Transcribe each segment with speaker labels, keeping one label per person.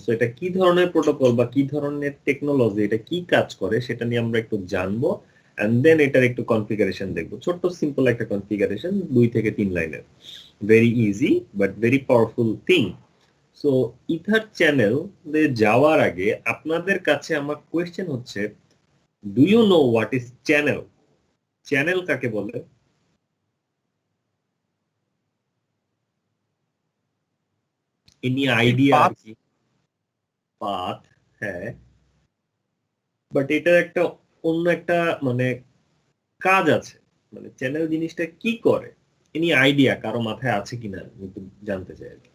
Speaker 1: So এটা কি ধরনের প্রোটোকল বা কি ধরনের টেকনোলজি, এটা কি কাজ করে সেটা নিয়ে আমরা একটু জানবো, এন্ড দেন এটার একটু কনফিগারেশন দেখবো। ছোট্ট সিম্পল একটা কনফিগারেশন, 2 থেকে 3 লাইনের, very easy but very powerful thing. So ether channel যাওয়ার আগে আপনাদের কাছে আমার কোয়েশ্চেন হচ্ছে, do you know what is channel? Channel কাকে বলে? এনি আইডিয়া আর কি? পাথ, হ্যাঁ, বাট এটার একটা অন্য একটা মানে কাজ আছে, মানে চ্যানেল জিনিসটা কি করে, এনি আইডিয়া কারো মাথায় আছে কিনা আমি একটু জানতে চাই আর কি।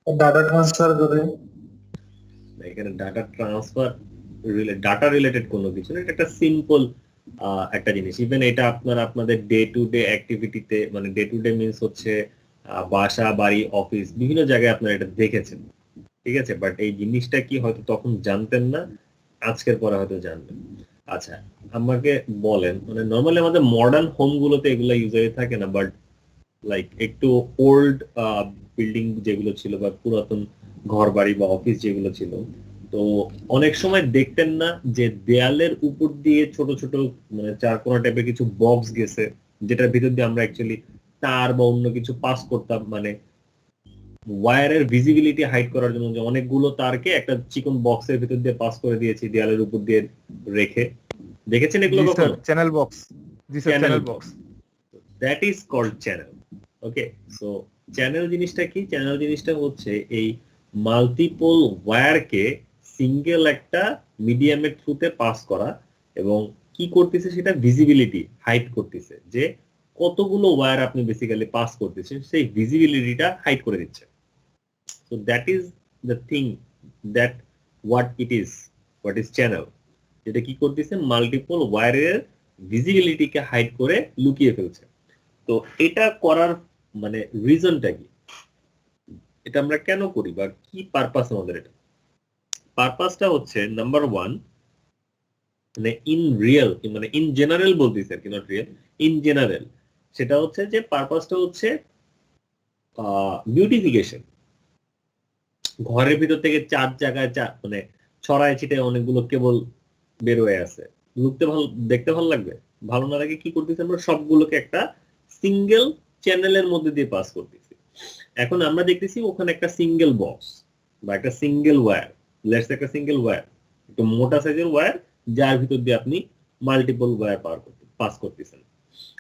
Speaker 2: ডাটা ট্রান্সফার করে।
Speaker 1: এখানে ডাটা রিলেটেড কোনো কিছু না, এটা একটা সিম্পল একটা জিনিস। ইভেন এটা আপনাদের ডে টু ডে অ্যাক্টিভিটিতে, মানে ডে টু ডে মিনস হচ্ছে বাসা বাড়ি অফিস বিভিন্ন জায়গায় আপনারা এটা দেখেছেন, ঠিক আছে, বাট এই জিনিসটা কি হয়তো তখন জানতেন না, আজকের পরে হয়তো জানবেন। আচ্ছা, আমাকে বলেন, মানে নর্মালি আমাদের মডার্ন হোম গুলোতে এগুলো ইউজারে থাকে না, বাট লাইক একটু ওল্ড বিল্ডিং যেগুলো ছিল বা পুরাতন ঘর বাড়ি বা অফিস যেগুলো ছিল, তো অনেক সময় দেখতেন না যে দেয়ালের উপর দিয়ে ছোট ছোট মানে চারকোনা টাইপের কিছু বক্স গেছে, যেটার ভিতর দিয়ে আমরা অ্যাকচুয়ালি তার বা অন্য কিছু পাস করতাম, মানে ওয়্যারের ভিজিবিলিটি হাইড করার জন্য, যে অনেকগুলো তারকে একটা চিকন বক্সের ভিতর দিয়ে পাস করে দিয়েছি দেয়ালের উপর দিয়ে রেখে। দেখেছেন এগুলো
Speaker 3: জি স্যার,
Speaker 1: কখনো?
Speaker 3: Channel box. জি sir,
Speaker 1: channel
Speaker 3: channel
Speaker 1: box,
Speaker 3: box.
Speaker 1: That is called channel. Okay, so channel জিনিসটা কি? চ্যানেল জিনিসটা হচ্ছে এই মাল্টিপল ওয়্যারকে সিঙ্গেল একটা মিডিয়ামের থ্রুতে পাস করা, এবং কি করতেছে সেটা ভিজিবিলিটি হাইড করতেছে, যে কতগুলো ওয়্যার আপনি বেসিক্যালি পাস করতেছেন সেই ভিজিবিলিটিটা হাইড করে দিচ্ছে। So that is the thing, that what it is, what is channel. যেটা কি করতেছে, মাল্টিপল ওয়্যারের ভিজিবিলিটিকে হাইড করে লুকিয়ে ফেলছে। তো এটা করার মানে রিজনটা কি, এটা আমরা কেন করি বা কি পারপাস আমাদের? এটা পারপাসটা হচ্ছে নাম্বার ওয়ান, মানে ইন রিয়েল, মানে ইন জেনারেল বলতেছি আর কি, নট রিয়েল, ইন জেনারেল। সেটা হচ্ছে যে পারপাসটা হচ্ছে বিউটিফিকেশন। ঘরের ভিতর থেকে চার জায়গায় মানে ছড়ায় ছিটে অনেকগুলো কেবল বের হয়ে আছে, লুকতে ভালো, দেখতে ভালো লাগবে, ভালো না লাগে, কি করতেছি আমরা সবগুলোকে একটা সিঙ্গেল চ্যানেলের মধ্যে দিয়ে পাস করতেছি। এখন আমরা দেখতেছি ওখানে একটা সিঙ্গেল বক্স বা একটা সিঙ্গেল ওয়্যার, লেটস একটা সিঙ্গেল ওয়্যার, একটু মোটা সাইজের ওয়্যার, যার ভিতর দিয়ে আপনি মাল্টিপল ওয়্যার পাস করতেছেন।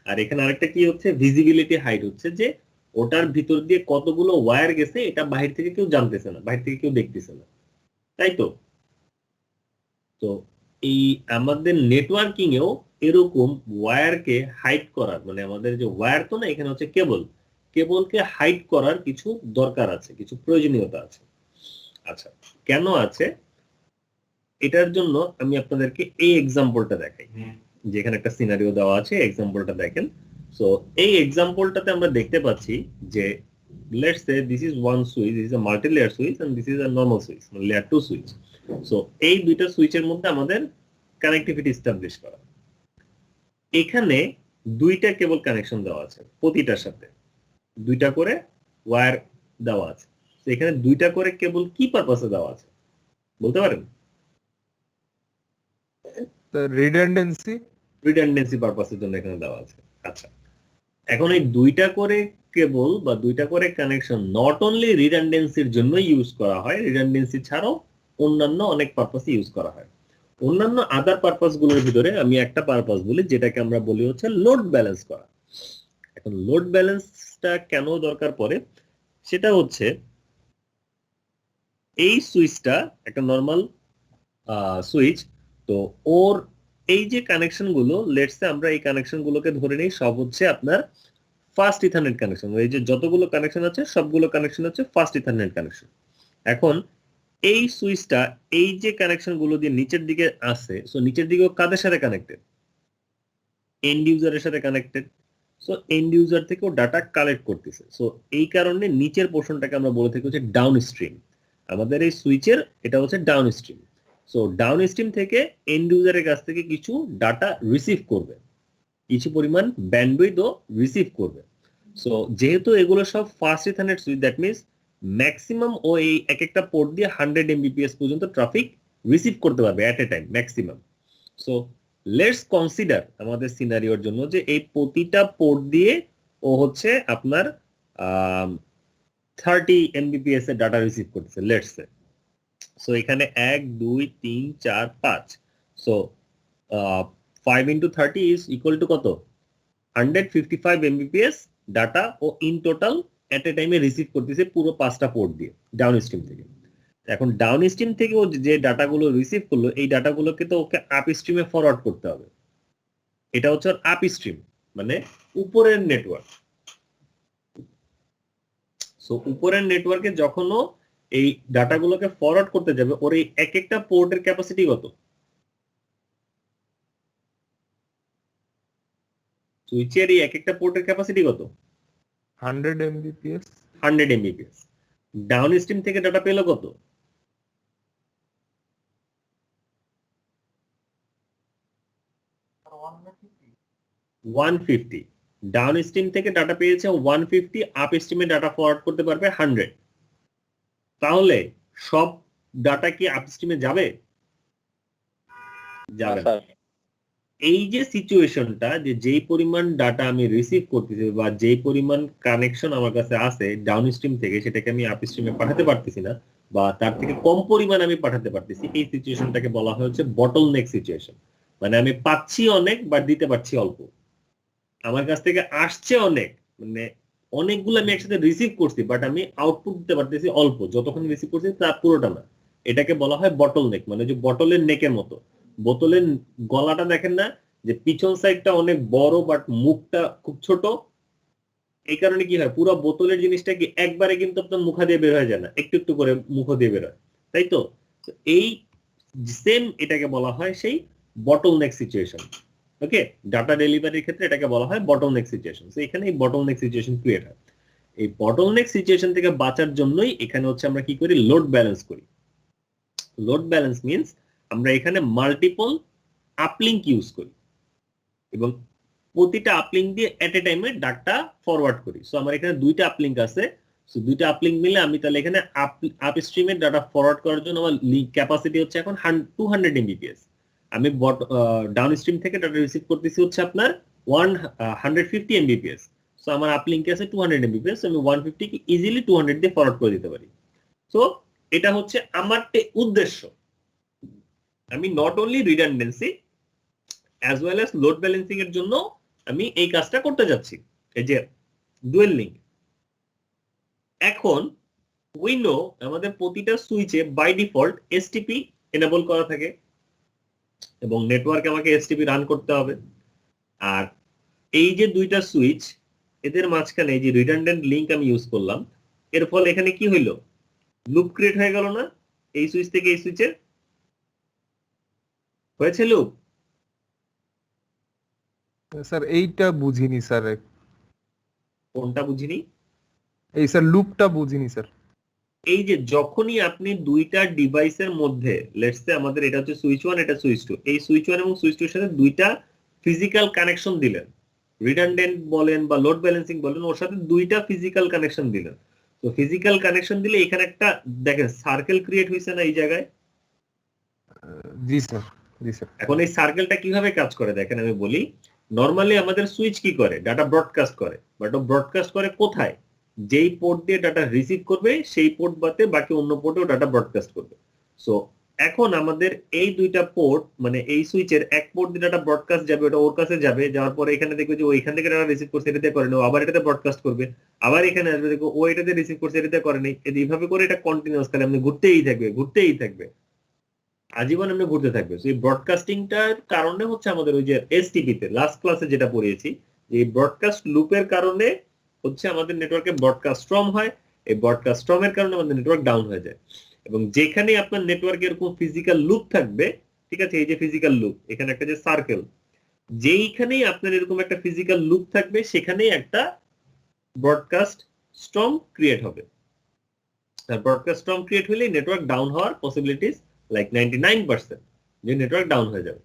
Speaker 1: আর এখানে আরেকটা কি হচ্ছে, ভিজিবিলিটি হাইট হচ্ছে, যে ওটার ভিতর দিয়ে কতগুলো ওয়্যার গেছে এটা বাহির থেকে কেউ জানতেছে না, বাহির থেকে কেউ দেখতেছে না, তাই তো? তো এই আমাদের নেটওয়ার্কিং এও এরকম ওয়্যারকে হাইড করার, মানে আমাদের যে ওয়্যার তো না, এখানে হচ্ছে কেবল, কেবলকে হাইড করার কিছু দরকার আছে, কিছু প্রয়োজনীয়তা আছে। আচ্ছা, কেন আছে? এটার জন্য আমি আপনাদেরকে এই এক্সাম্পলটা দেখাই, যেখানে একটা সিনারিও দেওয়া আছে, এক্সাম্পলটা দেখেন। সো এই এক্সাম্পলটাতে আমরা দেখতে পাচ্ছি যে let's say this is one switch, this is a multi-layer switch and this is a normal switch, মানে layer 2 switch. সো এই দুইটা সুইচের মধ্যে আমাদের কানেক্টিভিটি এস্টাবলিশ করা। এখানে দুইটা কেবল কানেকশন দেওয়া আছে, প্রতিটার সাথে দুইটা করে ওয়্যার দেওয়া আছে। তো এখানে দুইটা করে কেবল কি পারপাসে দেওয়া আছে বলতে পারেন?
Speaker 3: রিডান্ডেন্সি।
Speaker 1: রিডান্ডেন্সি পারপাসের জন্য এখানে দেওয়া আছে। আচ্ছা, এখন এই দুইটা করে কেবল বা দুইটা করে কানেকশন নট অনলি রিডান্ডেন্সির জন্য ইউজ করা হয়, রিডান্ডেন্সি ছাড়াও অন্যান্য অনেক পারপাসে ইউজ করা হয়। অন্যান্য আদার পারপাস গুলোর ভিতরে আমি একটা পারপাস বলি, যেটাকে আমরা বলি হচ্ছে লোড ব্যালেন্স করা। এখন লোড ব্যালেন্সটা কেন দরকার পড়ে, সেটা হচ্ছে এই সুইচটা একটা নর্মাল সুইচ, তো ওর এই যে কানেকশন গুলো, লেটসে আমরা এই কানেকশন গুলোকে ধরে নিই সব হচ্ছে আপনার ফাস্ট ইথারনেট কানেকশন। এই যে যতগুলো কানেকশন আছে সবগুলো কানেকশন হচ্ছে ফাস্ট ইথারনেট কানেকশন। এখন এই সুইচটা এই যে কানেকশন গুলো দিয়ে নিচের দিকে আসে, সো নিচের দিকে কাদের সাথে কানেক্টেড? এন্ড ইউজারের সাথে কানেক্টেড। সো এন্ড ইউজার থেকে ও ডাটা কালেক্ট করতেছে। সো এই কারণে নিচের পোর্শনটাকে আমরা বলে থাকি হচ্ছে ডাউন স্ট্রিম। আমাদের এই সুইচের এটা হচ্ছে down stream. So down stream থেকে এন্ড ইউজারের কাছ থেকে কিছু ডাটা রিসিভ করবে, কিছু পরিমাণ ব্যান্ডউইথও রিসিভ করবে। সো যেহেতু এগুলো সব fast ethernet switch, that means maximum ও এই এক একটা পোর্ট দিয়ে 100 Mbps পর্যন্ত ট্রাফিক রিসিভ করতে পারবে at a time maximum. So let's consider আমাদের সিনারিওর জন্য যে এই প্রতিটা পোর্ট দিয়ে ও হচ্ছে আপনার 30 Mbps এর ডাটা রিসিভ করতেছে লেটস সে। সো এখানে 1 2 3 4 5, so 5 into 30 is equal to কত, 155 Mbps ডাটা ও ইন টোটাল এট এ টাইমে রিসিভ করতেছে পুরো 5টা পোর্ট দিয়ে ডাউন স্ট্রিম থেকে। এখন ডাউন স্ট্রিম থেকে ও যে ডাটাগুলো রিসিভ করলো এই ডাটাগুলোকে তো ওকে আপ স্ট্রিমে ফরওয়ার্ড করতে হবে। এটা হচ্ছে আপ স্ট্রিম মানে উপরের নেটওয়ার্ক। সো উপরের নেটওয়ার্কে যখন ও এই ডাটাগুলোকে ফরওয়ার্ড করতে যাবে ওর এই এক একটা পোর্টের ক্যাপাসিটি কত, সুইচের এই এক একটা পোর্টের ক্যাপাসিটি কত,
Speaker 3: 100 Mbps
Speaker 1: 100 Mbps। ডাউন স্ট্রিম থেকে ডাটা পেলো কত, 150। ডাউন স্ট্রিম থেকে ডাটা পেয়েছে 150, আপ স্ট্রিমে ডাটা ফরওয়ার্ড করতে পারবে 100। তাহলে সব ডাটা কি আপ স্ট্রিমে যাবে? যাবে না। এই যে সিচুয়েশনটা যে যেই পরিমাণ ডাটা আমি রিসিভ করতেছি বা যেই পরিমাণ কানেকশন আমার কাছে আছে ডাউন স্ট্রিম থেকে সেটাকে আমি আপ স্ট্রিমে পাঠাতে পারতেছি না বা তার থেকে কম পরিমাণ আমি পাঠাতে পারতেছি, এই সিচুয়েশনটাকে বলা হচ্ছে বটলনেক সিচুয়েশন। মানে আমি পাচ্ছি অনেক বাট দিতে পারছি অল্প, আমার কাছ থেকে আসছে অনেক মানে অনেকগুলো আমি একসাথে রিসিভ করছি বাট আমি আউটপুট দিতে পারতেছি অল্প, যতক্ষণ রিসিভ করছি তার পুরোটা না। এটাকে বলা হয় বটলনেক, মানে যে বটলের নেকের মতো। বোতলের গলাটা দেখেন না যে পিছন সাইডটা অনেক বড় বাট মুখটা খুব ছোট, এই কারণে কি হয় পুরো বোতলের জিনিসটা কি একবারে কিন্তু আপনার মুখা দিয়ে বের হয়ে যায় না, একটু একটু করে মুখ দিয়ে বের হয়, তাই তো? এই সেম এটাকে বলা হয় সেই বটলনেক সিচুয়েশন। ওকে, ডাটা ডেলিভারির ক্ষেত্রে এটাকে বলা হয় বটলনেক সিচুয়েশন। তো এখানে এই বটলনেক সিচুয়েশন ক্রিয়েট হয়। এই বটলনেক সিচুয়েশন থেকে বাঁচার জন্যই এখানে হচ্ছে আমরা কি করি, লোড ব্যালেন্স করি। লোড ব্যালেন্স মিন্স আমরা এখানে মাল্টিপল আপলিঙ্ক ইউজ করি এবং প্রতিটা আপলিঙ্ক দিয়ে এট এ টাইমে ডাটা ফরওয়ার্ড করি। সো আমার এখানে দুইটা আপলিঙ্ক আছে, সো দুইটা আপলিঙ্ক মিলে আমি তাহলে এখানে আপ স্ট্রিমের ডাটা ফরওয়ার্ড করার জন্য আমার ক্যাপাসিটি হচ্ছে এখন 200 Mbps। আমি ডাউন স্ট্রিম থেকে ডাটা রিসিভ করতেছি হচ্ছে আপনার 150 Mbps। সো আমার আপলিঙ্কে আছে 200 Mbps, আমি 150 কে ইজিলি 200 দিয়ে ফরওয়ার্ড করে দিতে পারি। সো এটা হচ্ছে আমার উদ্দেশ্য। আমি not only redundancy as well as load balancing এর জন্য আমি এই কাজটা করতে যাচ্ছি, এই যে ডুয়েল লিংক। এখন উই নো আমাদের প্রতিটা সুইচে বাই ডিফল্ট এসটিপি এনেবল করা থাকে এবং নেটওয়ার্কে আমাকে এসটিপি রান করতে হবে। আর এই যে দুইটা সুইচ এদের মাঝখানে এই যে রিডান্ডেন্ট লিংক আমি ইউজ করলাম, এর ফলে এখানে কি হইলো, লুপ ক্রিয়েট হয়ে গেল না? এই সুইচ থেকে এই সুইচে হয়েছে লুপ।
Speaker 3: স্যার এইটা বুঝিনি স্যার,
Speaker 1: কোনটা বুঝিনি?
Speaker 3: এই স্যার লুপটা বুঝিনি স্যার।
Speaker 1: এই যে যখনই আপনি দুইটা ডিভাইসের মধ্যে লেটস সে আমাদের এটা হচ্ছে সুইচ 1 এটা সুইচ 2, এই সুইচ 1 এবং সুইচ 2 এর সাথে দুইটা ফিজিক্যাল কানেকশন দিলেন, রিডান্ডেন্ট বলেন বা লোড ব্যালেন্সিং বলেন, ওর সাথে দুইটা ফিজিক্যাল কানেকশন দিলেন। তো ফিজিক্যাল কানেকশন দিলে এখানে একটা দেখেন সার্কেল ক্রিয়েট হয়েছে না এই জায়গায়?
Speaker 3: জি স্যার, জি স্যার।
Speaker 1: এখন এই সার্কেলটা কিভাবে কাজ করে দেখেন আমি বলি। নরমালি আমাদের সুইচ কি করে, ডাটা ব্রডকাস্ট করে, বাট ও ব্রডকাস্ট করে কোথায়, যেই পোর্ট দিয়ে ডাটা রিসিভ করবে সেই পোর্ট বাদে বাকি অন্য পোর্টেও ডাটা ব্রডকাস্ট করবে। সো এখন আমাদের এই দুইটা পোর্ট মানে এই সুইচের এক পোর্ট দিয়ে ডাটা ব্রডকাস্ট যাবে, ওটা ওর কাছে যাবে, যাওয়ার পরে এখানে দেখবে যে ওইখান থেকে ডাটা রিসিভ করছে এটাতে করে নেও, আবার এটাতে ব্রডকাস্ট করবে, আবার এখানে আসবে দেখো ও এটাতে রিসিভ করছে এটাতে করে নেই, এইভাবে করে এটা কন্টিনিউয়াস খালি আপনি ঘুরতেই থাকবে ঘুরতেই থাকবে, আজীবন এমনি ঘুরতে থাকবে। এই ব্রডকাস্টিংটার কারণে হচ্ছে আমাদের ওই যে এসটিপি তে লাস্ট ক্লাসে যেটা পড়িয়েছি, এই ব্রডকাস্ট লুপের কারণে হচ্ছে আমাদের নেটওয়ার্কে ব্রডকাস্ট স্ট্রং হয়, এই ব্রডকাস্ট স্ট্রং এর কারণে আমাদের নেটওয়ার্ক ডাউন হয়ে যায়। এবং যেখানে আপনার নেটওয়ার্কে এরকম ফিজিক্যাল লুপ থাকবে, ঠিক আছে, এই যে ফিজিক্যাল লুপ এখানে একটা যে সার্কেল, যেইখানেই আপনার এরকম একটা ফিজিক্যাল লুপ থাকবে সেখানেই একটা ব্রডকাস্ট স্ট্রং ক্রিয়েট হবে। আর ব্রডকাস্ট স্ট্রং ক্রিয়েট হলে নেটওয়ার্ক ডাউন হওয়ার পসিবিলিটিস লাইক 99% যে নেটওয়ার্ক ডাউন হয়ে যাবে।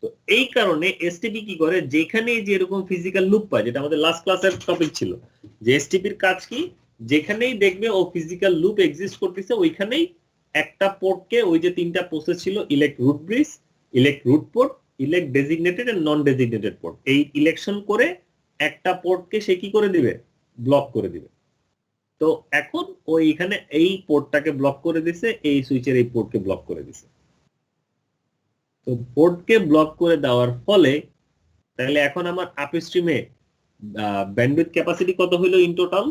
Speaker 1: তো এই কারণে এসটিপি কি করে, যেখানে যে এরকম ফিজিক্যাল লুপ পায়, যেটা আমাদের লাস্ট ক্লাসের টপিক ছিল, যে এসটিপির কাজ কি, যেখানেই দেখবে ও ফিজিক্যাল লুপ এক্সিস্ট করতেছে ওইখানেই একটা পোর্টকে, ওই যে তিনটা প্রসেস ছিল, elect root bridge, elect root port, elect designated and non designated port, এই ইলেকশন করে একটা পোর্টকে সে কি করে দিবে, ব্লক করে দিবে। তো এখন ও এখানে এই পোর্টটাকে ব্লক করে দিছে, এই সুইচের এই পোর্টকে ব্লক করে দিছে। তো পোর্টকে ব্লক করে দেওয়ার ফলে তাহলে এখন আমার আপস্ট্রিমে ব্যান্ডউইথ ক্যাপাসিটি কত হইলো ইন টোটাল?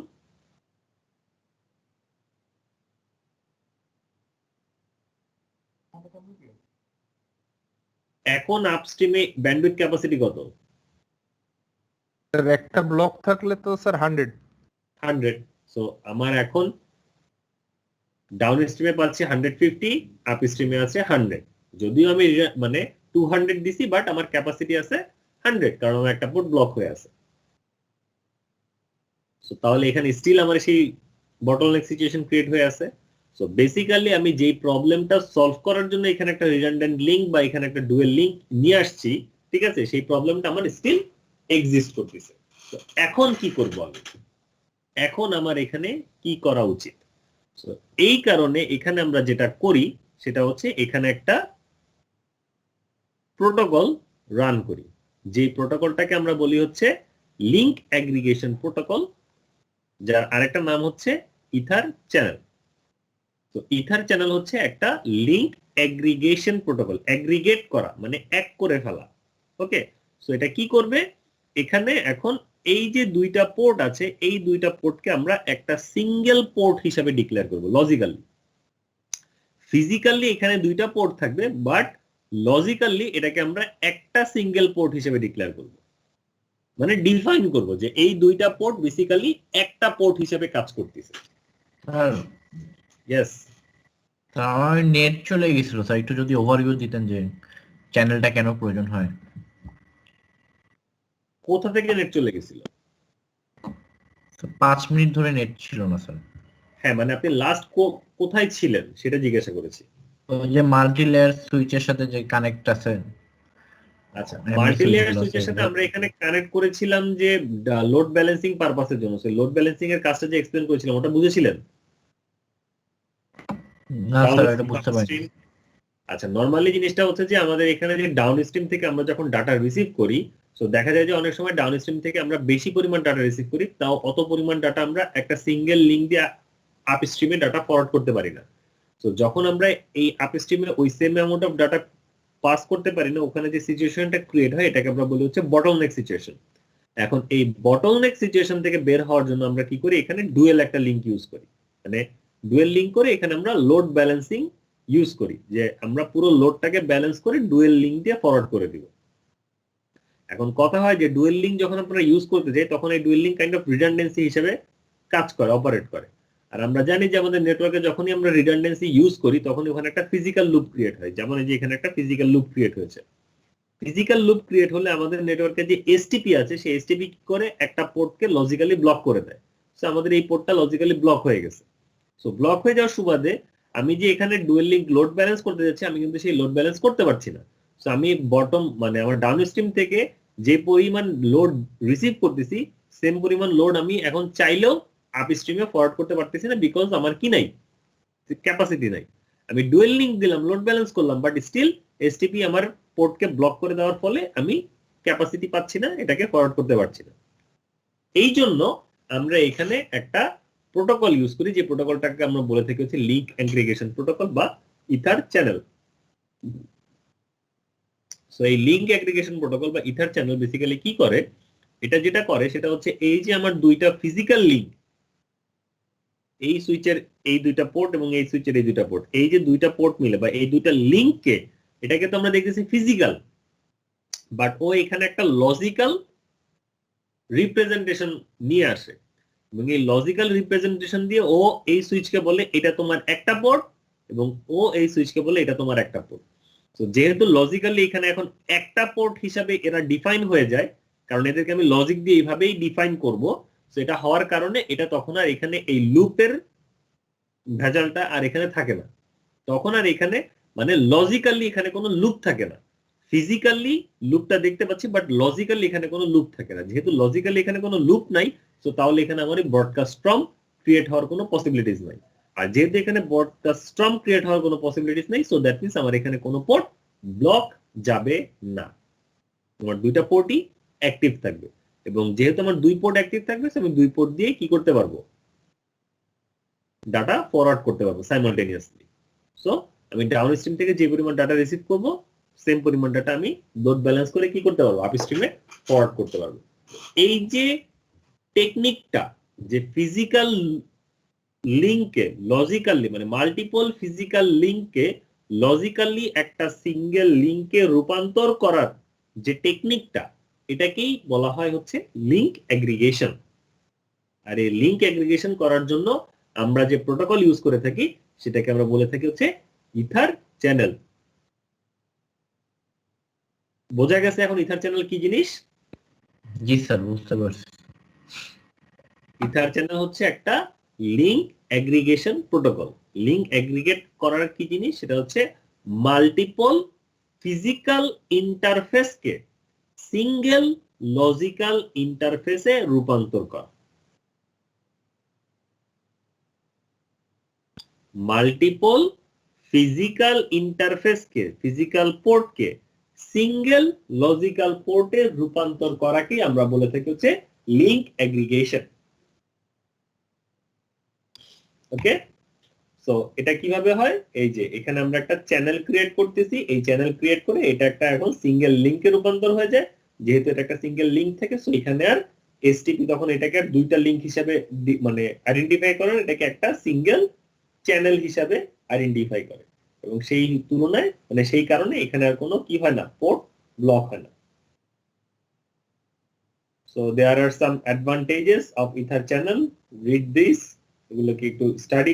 Speaker 1: এখন আপস্ট্রিমে ব্যান্ডউইথ ক্যাপাসিটি কত?
Speaker 3: স্যার একটা ব্লক থাকলে তো স্যার 100।
Speaker 1: 100। সো আমার এখন ডাউন স্ট্রিমে পাচ্ছি 150, আপ স্ট্রিমে আছে 100। যদিও আমি মানে 200 দিছি, বাট আমার ক্যাপাসিটি আছে 100, কারণ আমার একটা পোর্ট ব্লক হয়ে আছে। সো তাহলে এখানে স্টিল আমার সেই বটলনেক সিচুয়েশন ক্রিয়েট হয়ে আছে। সো বেসিক্যালি আমি যেই প্রবলেমটা সলভ করার জন্য এখানে একটা রিডান্ডেন্ট লিংক বা এখানে একটা ডুয়েল লিংক নিয়ে আসছি, ঠিক আছে, সেই প্রবলেমটা আমার স্টিল এক্সিস্ট করতেছে। তো এখন কি করব আমি? এখন আমার এখানে কি করা উচিত? তো এই কারণে এখানে আমরা যেটা করি সেটা হচ্ছে এখানে একটা প্রোটোকল রান করি, যে প্রোটোকলটাকে আমরা বলি হচ্ছে লিংক অ্যাগ্রিগেশন প্রোটোকল, যার আরেকটা নাম হচ্ছে ইথার চ্যানেল। তো ইথার চ্যানেল হচ্ছে একটা লিংক অ্যাগ্রিগেশন প্রোটোকল, অ্যাগ্রিগেট করা মানে এক করে ফেলা। ওকে, সো এটা কি করবে, এখানে এখন এই যে দুইটা পোর্ট আছে, এই দুইটা পোর্টকে আমরা একটা সিঙ্গেল পোর্ট হিসাবে ডিক্লেয়ার করব লজিক্যালি। ফিজিক্যালি এখানে দুইটা পোর্ট থাকবে, বাট লজিক্যালি এটাকে আমরা একটা সিঙ্গেল পোর্ট হিসেবে ডিক্লেয়ার করব, মানে ডিফাইন করব যে এই দুইটা পোর্ট বেসিক্যালি একটা পোর্ট হিসেবে কাজ করতেছে।
Speaker 4: স্যার
Speaker 1: ইয়েস,
Speaker 4: আমার নেট চলে গেছিল স্যার, একটু যদি ওভারভিউ দিতেন যে চ্যানেলটা কেন প্রয়োজন হয়।
Speaker 1: কোথা থেকে নেট চলে গেছিল?
Speaker 4: 5 মিনিট ধরে নেট ছিল না স্যার।
Speaker 1: হ্যাঁ, মানে আপনি লাস্ট কোথায় ছিলেন সেটা জিজ্ঞাসা করেছি।
Speaker 4: ওই যে মাল্টি লেয়ার সুইচের সাথে যে কানেক্ট আছে।
Speaker 1: আচ্ছা,
Speaker 4: এমনি
Speaker 1: মাল্টি লেয়ার
Speaker 4: switch গুলো
Speaker 1: সুইচের
Speaker 4: আছে,
Speaker 1: সাথে আমরা এখানে কানেক্ট করেছিলাম যে লোড ব্যালেন্সিং পারপাসের জন্য। সেই লোড ব্যালেন্সিং এর কাজটা যে এক্সপ্লেইন করেছিলাম ওটা বুঝেছিলেন?
Speaker 4: না স্যার এটা বুঝতে পারিনি।
Speaker 1: আচ্ছা, নরমালি জিনিসটা হচ্ছে যে আমাদের এখানে যে ডাউন স্ট্রিম থেকে আমরা যখন ডাটা রিসিভ করি, তো দেখা যায় যে অনেক সময় ডাউন স্ট্রিম থেকে আমরা বেশি পরিমাণ ডাটা রিসিভ করি, তাও অত পরিমাণ ডাটা আমরা একটা সিঙ্গেল লিংক দিয়ে আপ স্ট্রিমে ডাটা ফরওয়ার্ড করতে পারি না। তো যখন আমরা এই আপ স্ট্রিমে ওই same amount of data pass করতে পারি না, ওখানে যে সিচুয়েশনটা ক্রিয়েট হয় এটাকে আমরা বলি হচ্ছে বটলনেক সিচুয়েশন। এখন এই বটলনেক সিচুয়েশন থেকে বের হওয়ার জন্য আমরা কি করি, এখানে ডুয়েল একটা লিংক ইউজ করি, মানে ডুয়েল লিংক করে এখানে আমরা লোড ব্যালেন্সিং ইউজ করি, যে আমরা পুরো লোডটাকে ব্যালেন্স করে ডুয়েল লিংক দিয়ে ফরওয়ার্ড করে দিব। এখন কথা হয় যে ডুয়েল লিংক যখন আমরা ইউজ করতে যাই তখন এই dual link kind of redundancy হিসেবে কাজ করে, অপারেট করে। আর আমরা জানি যে আমাদের নেটওয়ার্কে যখনই আমরা রিডান্ডেন্সি ইউজ করি তখন ওখানে একটা ফিজিক্যাল লুপ ক্রিয়েট হয়, যেমন এই যে এখানে একটা ফিজিক্যাল লুপ ক্রিয়েট হয়েছে। ফিজিক্যাল লুপ ক্রিয়েট হলে আমাদের নেটওয়ার্কে যে এসটিপি আছে সেই এসটিপি কি করে, একটা পোর্টকে লজিক্যালি ব্লক করে দেয়। সো আমাদের এই পোর্টটা লজিক্যালি ব্লক হয়ে গেছে। সো ব্লক হয়ে যাওয়ার সুবাদে আমি যে এখানে ডুয়েল লিংক লোড ব্যালেন্স করতে যাচ্ছি, আমি কিন্তু সেই লোড ব্যালেন্স করতে পারছি না। সো আমি বটম মানে আমার ডাউন স্ট্রিম থেকে যে পরিমাণ লোড রিসিভ করতেছি সেম পরিমাণ লোড আমি এখন চাইলেও আপ স্ট্রিমে ফরওয়ার্ড করতে পারতেছি না, বিকজ আমার কি নাই, ক্যাপাসিটি নাই। আমি ডুয়েল লিংক দিলাম, লোড ব্যালেন্স করলাম, বাট স্টিল এসটিপি আমার পোর্টকে ব্লক করে দেওয়ার ফলে আমি ক্যাপাসিটি পাচ্ছি না, এটাকে ফরওয়ার্ড করতে পারছি না। এই জন্য আমরা এখানে একটা প্রোটোকল ইউজ করি, যে প্রোটোকলটাকে আমরা বলে থাকি হচ্ছে লিংক অ্যাগ্রিগেশন প্রোটোকল বা ইথার চ্যানেল। সো এই লিংক অ্যাগ্রিগেশন প্রোটোকল বা ইথার চ্যানেল বেসিক্যালি কি করে, এটা যেটা করে সেটা হচ্ছে এই যে আমার দুইটা ফিজিক্যাল লিংক, এই সুইচের এই দুইটা পোর্ট এবং এই সুইচের এই দুইটা পোর্ট, এই যে দুইটা পোর্ট মিলে বা এই দুইটা লিংককে, এটাকে তো আমরা দেখতেছি ফিজিক্যাল, বাট ও এখানে একটা লজিক্যাল রিপ্রেজেন্টেশন নিয়ে আসে, এবং এই লজিক্যাল রিপ্রেজেন্টেশন দিয়ে ও এই সুইচকে বলে এটা তোমার একটা পোর্ট, এবং ও এই সুইচকে বলে এটা তোমার একটা পোর্ট। তো যেহেতু লজিক্যালি এখানে এখন একটা পোর্ট হিসাবে এরা ডিফাইন হয়ে যায়, কারণ এদেরকে আমি লজিক দিয়ে এইভাবেই ডিফাইন করব, তো এটা হওয়ার কারণে এটা তখন আর এখানে এই লুপের ভেজালটা আর এখানে থাকে না। তখন আর এখানে মানে লজিক্যালি এখানে কোনো লুপ থাকে না, ফিজিক্যালি লুপটা দেখতে পাচ্ছি, বাট লজিক্যালি এখানে কোনো লুপ থাকে না। যেহেতু লজিক্যালি এখানে কোনো লুপ নাই, তো তাহলে এখানে আমার ব্রডকাস্ট ফ্রম ক্রিয়েট হওয়ার কোনো পসিবিলিটিস নাই। আর যেহেতু এখানে ব্রডকাস্ট ফ্রম ক্রিয়েট হওয়ার কোনো পসিবিলিটিস নাই, সো দ্যাট মিন্স আমার এখানে কোনো পোর্ট ব্লক যাবে না। আমার দুইটা পোর্টই অ্যাক্টিভ থাকবে, এবং যেহেতু আমার দুই পোর্ট অ্যাক্টিভ থাকবে, আমি দুই পোর্ট দিয়ে কি করতে পারবো, ডাটা ফরওয়ার্ড করতে পারবো সাইমালটেনিয়াসলি। সো আমি ডাউন স্ট্রিম থেকে যে পরিমাণ ডাটা রিসিভ করব, সেম পরিমাণ ডাটা আমি লোড ব্যালেন্স করে কি করতে পারবো, আপ স্ট্রিমে ফরওয়ার্ড করতে পারবো। এই যে টেকনিকটা, যে ফিজিক্যাল লিংকে লজিক্যালি, মানে মাল্টিপল ফিজিক্যাল লিংকে লজিক্যালি একটা সিঙ্গেল লিংকে রূপান্তর করার যে টেকনিকটা, এটাকেই বলা হয় হচ্ছে লিংক অ্যাগ্রিগেশন। আর এই লিংক অ্যাগ্রিগেশন করার জন্য আমরা যে প্রোটোকল ইউজ করে থাকি, সেটাকে আমরা বলে থাকি হচ্ছে ইথার চ্যানেল। বোঝা গেছে এখন ইথার চ্যানেল কি জিনিস?
Speaker 4: জি স্যার, বুঝতে পারছি।
Speaker 1: ইথার চ্যানেল হচ্ছে একটা link aggregation protocol. Link aggregate করার কি জিনিস, সেটা হচ্ছে মাল্টিপল ফিজিক্যাল ইন্টারফেসকে সিঙ্গেল লজিক্যাল ইন্টারফেসে রূপান্তর করা। মাল্টিপল ফিজিক্যাল ইন্টারফেসকে, ফিজিক্যাল পোর্টকে সিঙ্গেল লজিক্যাল পোর্টে রূপান্তর করাকে আমরা বলে থাকি হচ্ছে লিংক অ্যাগ্রিগেশন। ওকে, সো এটা কিভাবে হয়, এই যে এখানে আমরা একটা চ্যানেল ক্রিয়েট করতেছি, এই চ্যানেল ক্রিয়েট করে এটা একটা এখন সিঙ্গেল লিংকে রূপান্তর হয়ে যায়। যেহেতু এটা একটা সিঙ্গেল লিংক থাকে, সো এখানে আর এসটিপি তখন এটাকে আর দুইটা লিংক হিসাবে মানে আইডেন্টিফাই করে, এটাকে একটা সিঙ্গেল চ্যানেল হিসাবে আইডেন্টিফাই করে, এবং সেই তুলনায় মানে সেই কারণে এখানে আর কোনো কি হয় না, পোর্ট ব্লক হয় না। So there are some advantages of ether channel, read this, এগুলোকে একটু স্টাডি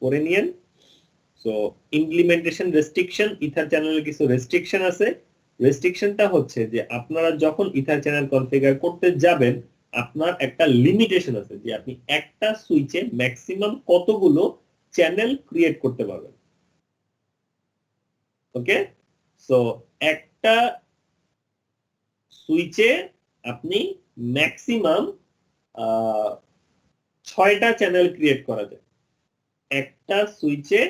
Speaker 1: করে নিয়েন। সো ইমপ্লিমেন্টেশন রেস্ট্রিকশন, ইথার চ্যানেলের কিছু রেস্ট্রিকশন আছে। রেস্ট্রিকশনটা হচ্ছে যে আপনারা যখন ইথার চ্যানেল কনফিগার করতে যাবেন, আপনার একটা লিমিটেশন আছে যে আপনি একটা সুইচে ম্যাক্সিমাম কতগুলো চ্যানেল ক্রিয়েট করতে পারবেন। ওকে, সো একটা সুইচে আপনি ম্যাক্সিমাম 6টা চ্যানেল ক্রিয়েট করা যায়। একটা সুইচে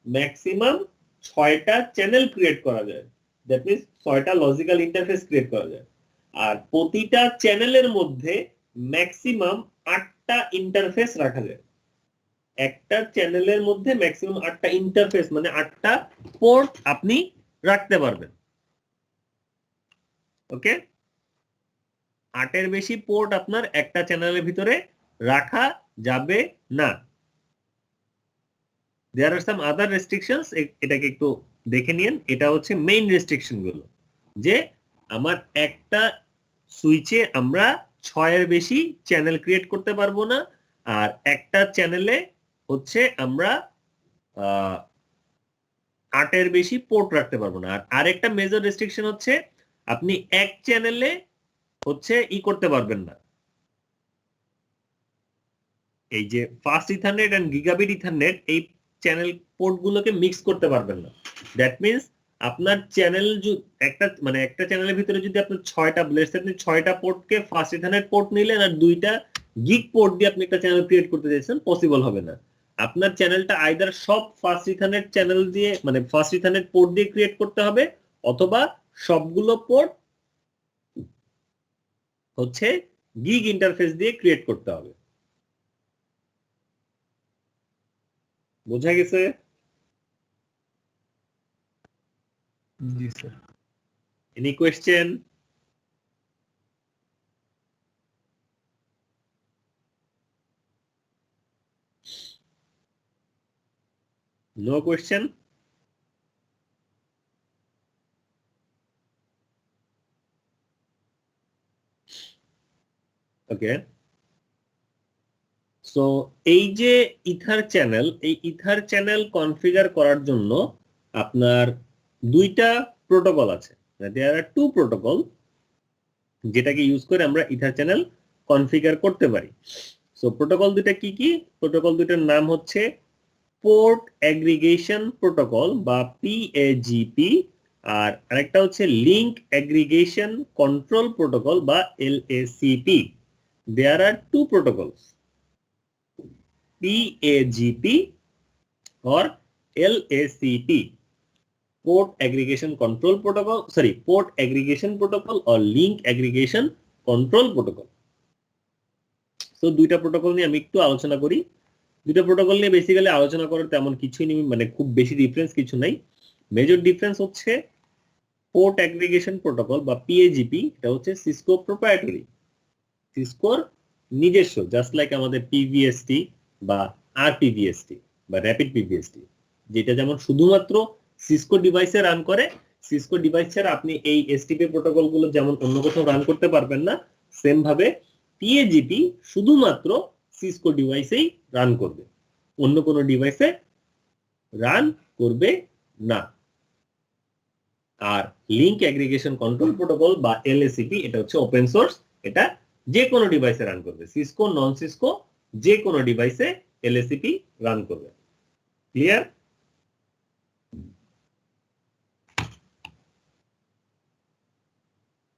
Speaker 1: ম্যাক্সিমাম 6টা চ্যানেল ক্রিয়েট করা যায়, দ্যাট মিন্স 6টা লজিক্যাল ইন্টারফেস ক্রিয়েট করা যায়। আর প্রতিটা চ্যানেলের মধ্যে ম্যাক্সিমাম 8টা ইন্টারফেস রাখা যায়। একটা চ্যানেলের মধ্যে ম্যাক্সিমাম 8টা ইন্টারফেস মানে 8টা পোর্ট আপনি রাখতে পারবেন। ওকে, 8এর বেশি পোর্ট আপনার একটা চ্যানেলের ভিতরে রাখা যাবে না। দেয়ার আর সাম আদার রেস্ট্রিকশনস, এটাকে একটু দেখে নিন। এটা হচ্ছে মেইন রেস্ট্রিকশন গুলো, যে আমার একটা সুইচে আমরা 6-এর বেশি চ্যানেল ক্রিয়েট করতে পারবো না, আর একটা চ্যানেলে হচ্ছে আমরা 8-এর বেশি পোর্ট রাখতে পারবো না। আর আরেকটা মেজর রেস্ট্রিকশন হচ্ছে আপনি এক চ্যানেলে হচ্ছে করতে পারবেন না, এই যে fast ethernet and gigabit ethernet, এই চ্যানেল পোর্ট গুলোকে মিক্স করতে পারবেন না। দ্যাট মিন্স আপনার চ্যানেল একটা মানে একটা চ্যানেলের ভিতরে যদি আপনার 6টা ব্লেডস, আপনি 6টা পোর্টকে ফাস্ট ইথারনেট পোর্ট নিলেন আর 2টা গিগ পোর্ট দিয়ে আপনি একটা চ্যানেল ক্রিয়েট করতে চাইছেন, পসিবল হবে না। আপনার চ্যানেলটা আইদার সব ফাস্ট ইথারনেট চ্যানেল দিয়ে মানে ফাস্ট ইথারনেট পোর্ট দিয়ে ক্রিয়েট করতে হবে, অথবা সবগুলো পোর্ট হচ্ছে গিগ ইন্টারফেস দিয়ে ক্রিয়েট করতে হবে। বোঝা গেছে?
Speaker 3: জি sir.
Speaker 1: Any question? No question? Okay. So এই যে ইথার চ্যানেল, এই ইথার চ্যানেল কনফিগার করার জন্য আপনার দুইটা প্রোটোকল আছে। দেয়ার আর টু প্রোটোকল যেটাকে ইউজ করে আমরা ইথার চ্যানেল কনফিগার করতে পারি। সো প্রোটোকল দুইটা কি কি? প্রোটোকল দুইটার নাম হচ্ছে পোর্ট অ্যাগ্রিগেশন প্রোটোকল বা PAGP আর আরেকটা হচ্ছে লিঙ্ক অ্যাগ্রিগেশন কন্ট্রোল প্রোটোকল বা LACP. There are two protocols, PAGP or LACP, Port Aggregation Control Protocol, Port Aggregation Protocol or Link Aggregation Control Protocol. তো দুইটা প্রোটোকল নিয়ে আমি একটু আলোচনা করি। দুইটা প্রোটোকল নিয়ে বেসিক্যালি আলোচনা করার তেমন কিছুই নেই, মানে খুব বেশি ডিফারেন্স কিছু নাই। মেজর ডিফারেন্স হচ্ছে পোর্ট অ্যাগ্রিগেশন প্রোটোকল বা PAGP, এটা হচ্ছে সিসকো প্রোপ্রাইটারি, সিসকোর নিজস্ব, জাস্ট লাইক আমাদের PVST বা RPVST বা র্যাপিড PVST, যেটা যেমন শুধুমাত্র সিসকো ডিভাইসে রান করে। সিসকো ডিভাইস ছাড়া আপনি এই STP প্রোটোকল গুলো যেমন অন্য কোথাও রান করতে পারবেন না, সেম ভাবে PAGP শুধুমাত্র সিসকো ডিভাইসেই রান করবে, অন্য কোনো ডিভাইসে রান করবে না। আর লিঙ্ক অ্যাগ্রিগেশন কন্ট্রোল প্রোটোকল বা LACP, এটা হচ্ছে ওপেন সোর্স, এটা যে কোনো ডিভাইসে রান করবে, সিসকো নন সিসকো যে কোনো ডিভাইসে LACP রান করবে। ক্লিয়ার?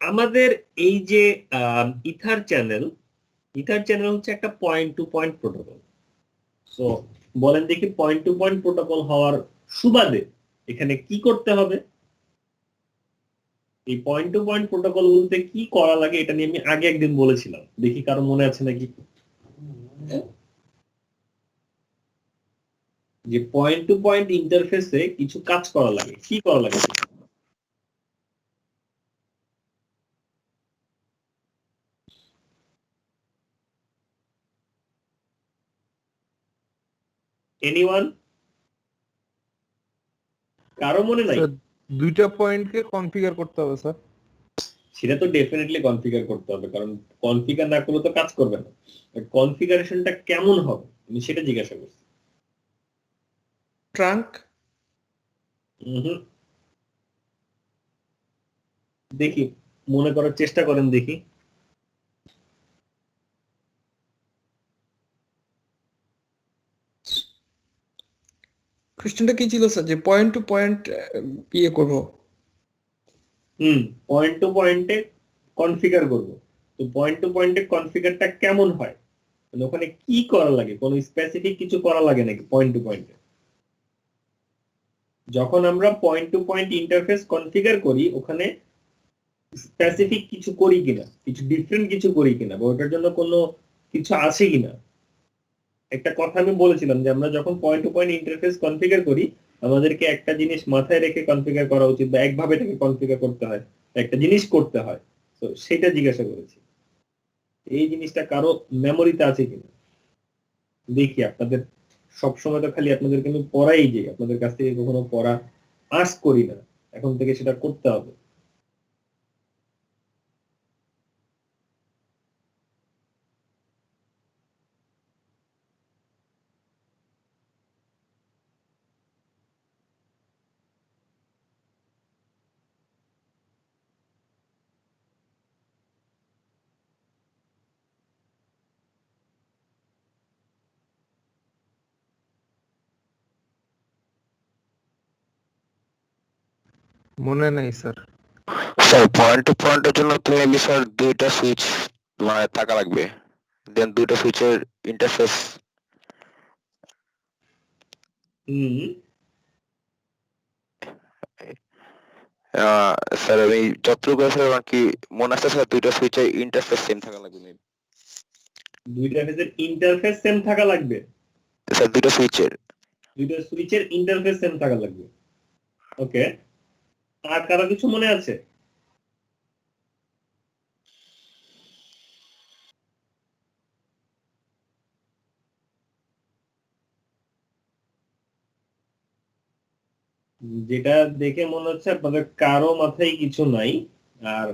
Speaker 1: আমাদের এই যে ইথার চ্যানেল হচ্ছে একটা point to point protocol. So বলেন দেখি, পয়েন্ট টু পয়েন্ট প্রোটোকল হওয়ার সুবাদে এখানে কি করতে হবে? এই পয়েন্ট টু পয়েন্ট প্রোটোকল বলতে কি করা লাগে এটা নিয়ে আমি আগে একদিন বলেছিলাম, দেখি কারো মনে আছে নাকি। যে পয়েন্ট টু পয়েন্ট ইন্টারফেসে কিছু কাজ করা লাগে, কি করা লাগে? এনিওয়ান? কারো মনে নাই?
Speaker 3: দুইটা পয়েন্টকে কনফিগার করতে হবে স্যার।
Speaker 1: সেটা তো ডেফিনেটলি কনফিগার করতে হবে, কারণ কনফিগার না করলে তো কাজ করবে না। কনফিগারেশনটা কেমন হবে আমি সেটা জিজ্ঞাসা করছি।
Speaker 5: ট্রাঙ্ক?
Speaker 1: দেখি, মনে করার চেষ্টা করেন দেখি।
Speaker 5: কোশ্চেনটা কি ছিল স্যার, যে পয়েন্ট টু পয়েন্ট ইয়ে করবো?
Speaker 1: পয়েন্ট টু পয়েন্টে কনফিগার করব। তো পয়েন্ট টু পয়েন্টে কনফিগারটা কেমন হয়, মানে ওখানে কি করা লাগে, কোনো স্পেসিফিক কিছু করা লাগে নাকি পয়েন্ট টু পয়েন্টে? যখন আমরা point to point interface configure করি, ওখানে স্পেসিফিক কিছু করি কিনা, কিছু ডিফারেন্ট কিছু করি কিনা, বা ওটার জন্য কোনো কিছু আছে কিনা। একটা কথা আমি বলেছিলাম যে আমরা যখন point to point interface configure করি, আমাদেরকে একটা জিনিস মাথায় রেখে কনফিগার করা উচিত, বা একভাবে এটাকে কনফিগার করতে হয়, একটা জিনিস করতে হয়। তো সেটা জিজ্ঞাসা করেছি, এই জিনিসটা কারো মেমোরিতে আছে কিনা। দেখি আপনাদের, সবসময় তো খালি আপনাদেরকে আমি পড়াই যাই, আপনাদের কাছ থেকে কখনো পড়া আস্ক করি না, এখন থেকে সেটা করতে হবে।
Speaker 3: মনে নেই স্যার।
Speaker 6: স্যার পয়েন্ট টু পয়েন্টের জন্য তো মেবি স্যার দুইটা সুইচ মানে থাকা লাগবে, দেন দুইটা সুইচের ইন্টারফেস। স্যার আমি যতটুকু স্যার আর কি মনে আছে স্যার, দুইটা সুইচের ইন্টারফেস সেম থাকা লাগবে মেবি।
Speaker 1: দুইটা ফেজের ইন্টারফেস সেম থাকা লাগবে?
Speaker 6: স্যার দুইটা সুইচের
Speaker 1: ইন্টারফেস সেম থাকা লাগবে। ওকে, আর কারো কিছু মনে আছে? যেটা দেখে মনে হচ্ছে আপনাদের কারো মাথায় কিছু নাই। আর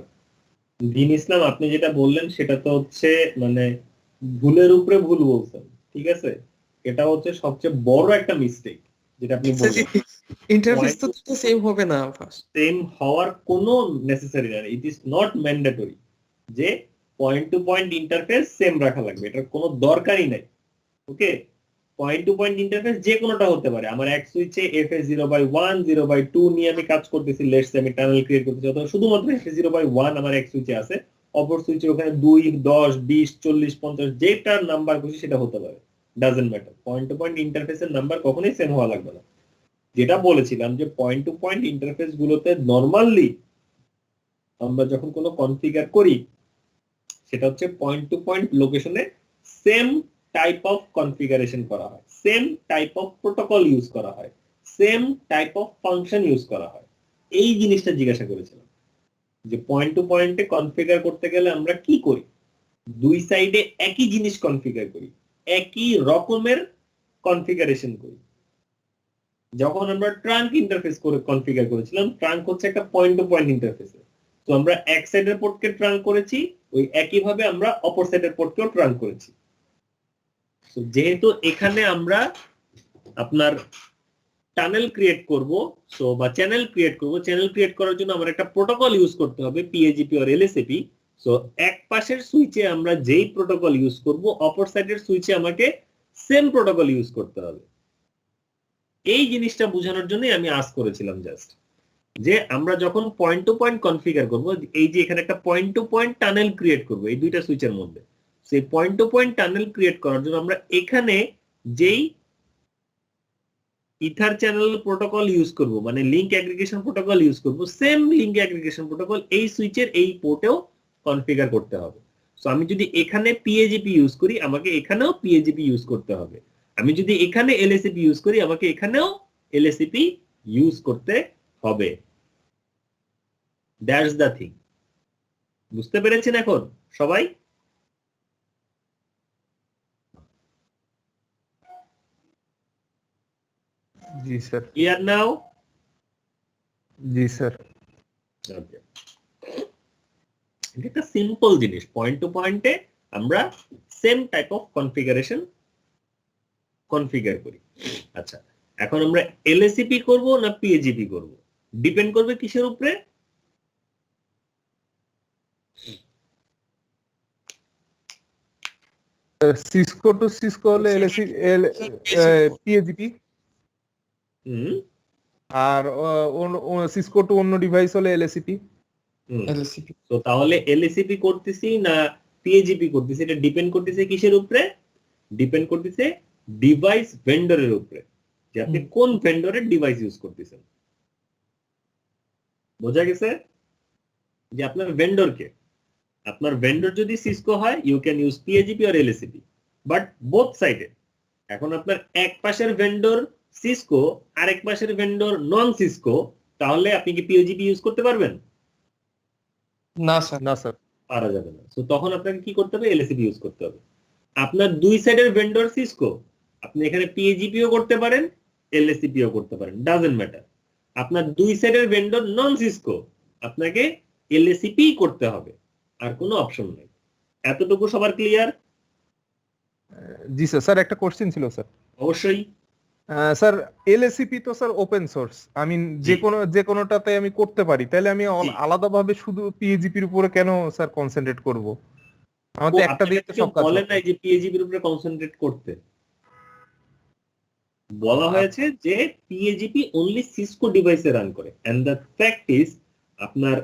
Speaker 1: দিন ইসলাম, আপনি যেটা বললেন সেটা তো হচ্ছে মানে ভুলের উপরে ভুল বলছেন, ঠিক আছে? এটা হচ্ছে সবচেয়ে বড় একটা মিস্টেক যেটা আপনি বললেন।
Speaker 5: ইন্টারফেস তো সেম হবে না ফার্স্ট।
Speaker 1: সেম হওয়ার কোনো নেসেসারি না, ইট ইজ নট ম্যান্ডেটরি যে point to point interface same রাখা লাগবে, এটার কোনো দরকারই নাই। Okay, point to point interface যে কোনোটা হতে পারে। আমার এক সুইচে FS 0/1 0/2 নিয়ে আমি কাজ করতেছি, লেটস আমি টানেল ক্রিয়েট করতেছি, অথবা শুধুমাত্র FS 0/1 আমার এক সুইচে আছে, অপর সুইচের ওখানে 2 10 20 40 50 যেটা নাম্বার খুশি সেটা হতে পারে, doesn't matter. Point to point ইন্টারফেসের নাম্বার কখনোই সেম হওয়া লাগবে না। যেটা বলেছিলাম যে পয়েন্ট টু পয়েন্ট ইন্টারফেস গুলোতে নরমালি আমরা যখন কোনো কনফিগার করি সেটা হচ্ছে পয়েন্ট টু পয়েন্ট লোকেশনে সেম টাইপ অফ কনফিগারেশন করা হয়, same type of protocol use করা হয়, same type of function use করা হয়। এই জিনিসটা জিজ্ঞাসা করেছিলাম যে পয়েন্ট টু পয়েন্টে কনফিগার করতে গেলে আমরা কি করি, দুই সাইডে একই জিনিস কনফিগার করি, একই রকমের কনফিগারেশন করি। যখন আমরা ট্রাঙ্ক ইন্টারফেস করে কনফিগার করেছিলাম, ট্রাঙ্ক হচ্ছে একটা পয়েন্ট টু পয়েন্ট ইন্টারফেস, তো আমরা এক সাইডের পোর্টকে ট্রাঙ্ক করেছি, ওই একই ভাবে আমরা অপর সাইডের পোর্টকেও ট্রাঙ্ক করেছি। তো যেহেতু এখানে আমরা আপনার টানেল ক্রিয়েট করব, সো বা চ্যানেল ক্রিয়েট করব, চ্যানেল ক্রিয়েট করার জন্য আমার একটা প্রোটোকল ইউজ করতে হবে, PAGP or LSAP। সো এক পাশের সুইচে আমরা যেই প্রোটোকল ইউজ করব, অপর সাইডের সুইচে আমাকে সেম প্রোটোকল ইউজ করতে হবে। এই জিনিসটা বোঝানোর জন্য আমি আস্ক করেছিলাম জাস্ট যে আমরা যখন পয়েন্ট টু পয়েন্ট কনফিগার করব, এই যে এখানে একটা point to point tunnel create করব এই দুইটা সুইচের মধ্যে, সেই point to point tunnel create করার জন্য আমরা এখানে যেই ইথার চ্যানেল প্রোটোকল ইউজ করব, মানে লিংক অ্যাগ্রিগেশন প্রোটোকল ইউজ করব, সেম লিংক অ্যাগ্রিগেশন প্রোটোকল এই সুইচের এই পোর্টেও কনফিগার করতে হবে। সো আমি যদি এখানে PAGP ইউজ করি, আমাকে এখানেও PAGP ইউজ করতে হবে। আমি যদি এখানে LSAP ইউজ করি, আমাকে এখানেও LSAP ইউজ করতে হবে। That's the thing. বুঝতে পেরেছেন এখন সবাই?
Speaker 3: জি স্যার।
Speaker 1: Clear now?
Speaker 3: জি স্যার।
Speaker 1: ওকে, এটা একটা সিম্পল জিনিস। পয়েন্ট টু পয়েন্টে আমরা same type of configuration configure করি। আচ্ছা, এখন আমরা LSAP করব না PAGP করব, ডিপেন্ড করবে কিসের উপরে?
Speaker 3: সিসকো টু সিসকো হলে PAGP,
Speaker 1: হুম
Speaker 3: আর সিসকো টু অন্য ডিভাইস হলে LSAP।
Speaker 5: LSCP
Speaker 1: তো তাহলে LSAP করতেছি না PAGP করতেছি, এটা ডিপেন্ড করতেছে কিসের উপরে? ডিপেন্ড করতেছে ডিভাইস ভেন্ডরের উপরে, যে আপনি কোন ভেন্ডরের ডিভাইস ইউজ করতেছেন। বোঝা গেছে? যে আপনার ভেন্ডর কে, আপনার ভেন্ডর যদি সিসকো হয়, you can use PAGP or LSAP, but both সাইডে। এখন আপনার এক পাশের ভেন্ডর সিসকো, আরেক পাশের ভেন্ডর নন সিসকো, তাহলে আপনি কি PAGP ইউজ করতে পারবেন?
Speaker 5: না স্যার।
Speaker 3: না স্যার।
Speaker 1: পারা যাবে না। তো তখন আপনাকে কি করতে হবে? LSAP ইউজ করতে হবে। আপনার দুই সাইডের ভেন্ডর সিসকো, আপনি এখানে PAGP ও করতে পারেন, LSAP ও করতে পারেন, ডাজন্ট ম্যাটার। আপনার দুই সাইডের ভেন্ডর নন সিসকো, আপনাকে LSAP করতে হবে, আর কোনো অপশন নেই। এতটুকু সবার ক্লিয়ার?
Speaker 3: জি স্যার। স্যার একটা কোশ্চেন ছিল স্যার।
Speaker 1: অবশ্যই।
Speaker 3: স্যার LSAP তো স্যার ওপেন সোর্স, আমি যে কোনোটাতে আমি করতে পারি, তাহলে আমি আলাদাভাবে শুধু PAGP এর উপরে কেন স্যার কনসেন্ট্রেট করব? আমাদের একটা দিয়ে তো সব কাজ
Speaker 1: বলেন নাই যে PAGP এর উপরে কনসেন্ট্রেট করতে, বলা হয়েছে যে PAGP অনলি সিসকো ডিভাইসে রান করে। এন্ড দ্য ফ্যাক্ট ইজ, আপনার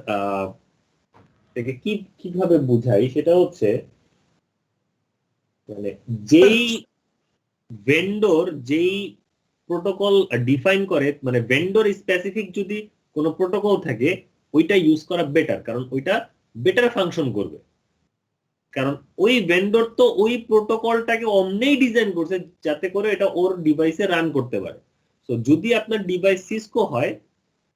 Speaker 1: থেকে কিভাবে বুঝাই, সেটা হচ্ছে মানে যেই ভেন্ডর যেই প্রোটোকল ডিফাইন করে, মানে ভেন্ডর স্পেসিফিক যদি কোনো প্রোটোকল থাকে, ওইটা ইউজ করা বেটার, কারণ ওইটা বেটার ফাংশন করবে। কারণ ওই ভেন্ডর তো ওই প্রোটোকলটাকে অমনেই ডিজাইন করছে যাতে করে এটা ওর ডিভাইসে রান করতে পারে। সো যদি আপনার ডিভাইস সিসকো হয়,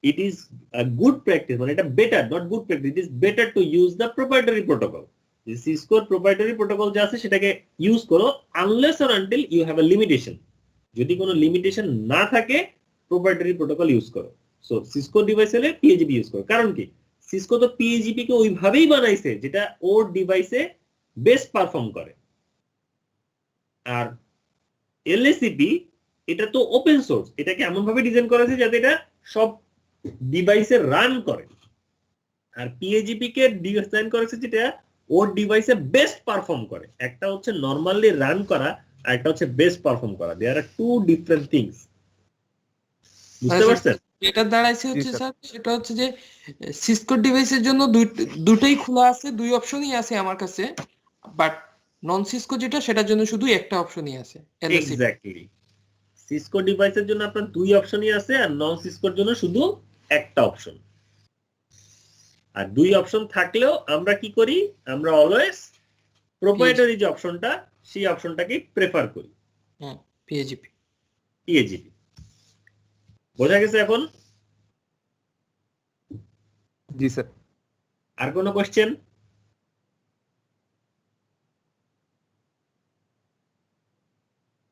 Speaker 1: it is a good practice, মানে এটা better, not good practice, it is better to use the proprietary protocol. যে সিসকোর প্রোপ্রাইটারি প্রোটোকল যা আছে সেটাকে ইউজ করো, unless or until you have a limitation. যদি কোনো লিমিটেশন না থাকে, প্রোপ্রাইটারি প্রোটোকল ইউজ করো। সো সিসকো ডিভাইস হলে PAGP ইউজ করো। কারণ কি? সিসকো তো PAGP কে ওইভাবেই বানাইছে যেটা ওর ডিভাইসে বেস্ট পারফর্ম করে। আর LSAP এটা তো ওপেন সোর্স, এটাকে এমন ভাবে ডিজাইন করা হয়েছে যাতে এটা সব ডিভাইসে রান করে। আর PAGP কে ডিজাইন করা হয়েছে যেটা ওর ডিভাইসে বেস্ট পারফর্ম করে। একটা হচ্ছে নরমালি রান করা, আর একটা হচ্ছে বেস্ট পারফর্ম করা। দেয়ার আর টু ডিফারেন্ট থিংস, বুঝতে
Speaker 5: আচ্ছা,
Speaker 1: পারছেন?
Speaker 5: যেটা দাঁড়াইছে হচ্ছে
Speaker 3: জি, স্যার।
Speaker 5: স্যার, সেটা হচ্ছে যে সিসকো ডিভাইসের জন্য দুটোই খোলা আছে, দুই অপশনই আছে আমার কাছে, বাট নন সিসকো যেটা সেটার জন্য শুধু একটা অপশনই আছে, এলএসি।
Speaker 1: এক্স্যাক্টলি, সিসকো ডিভাইসের জন্য আপনার দুই অপশনই আছে, আর নন সিসকোর জন্য শুধু একটা অপশন। আর দুই অপশন থাকলেও আমরা কি করি, আমরা অলওয়েজ প্রোপ্রাইটারি যে অপশনটা, সেই অপশনটাকে প্রেফার করি,
Speaker 5: হ্যাঁ, পিএজিপি।
Speaker 1: পিএজিপি। বোঝা গেছে এখন?
Speaker 3: জি স্যার।
Speaker 1: আর কোনো কোশ্চেন?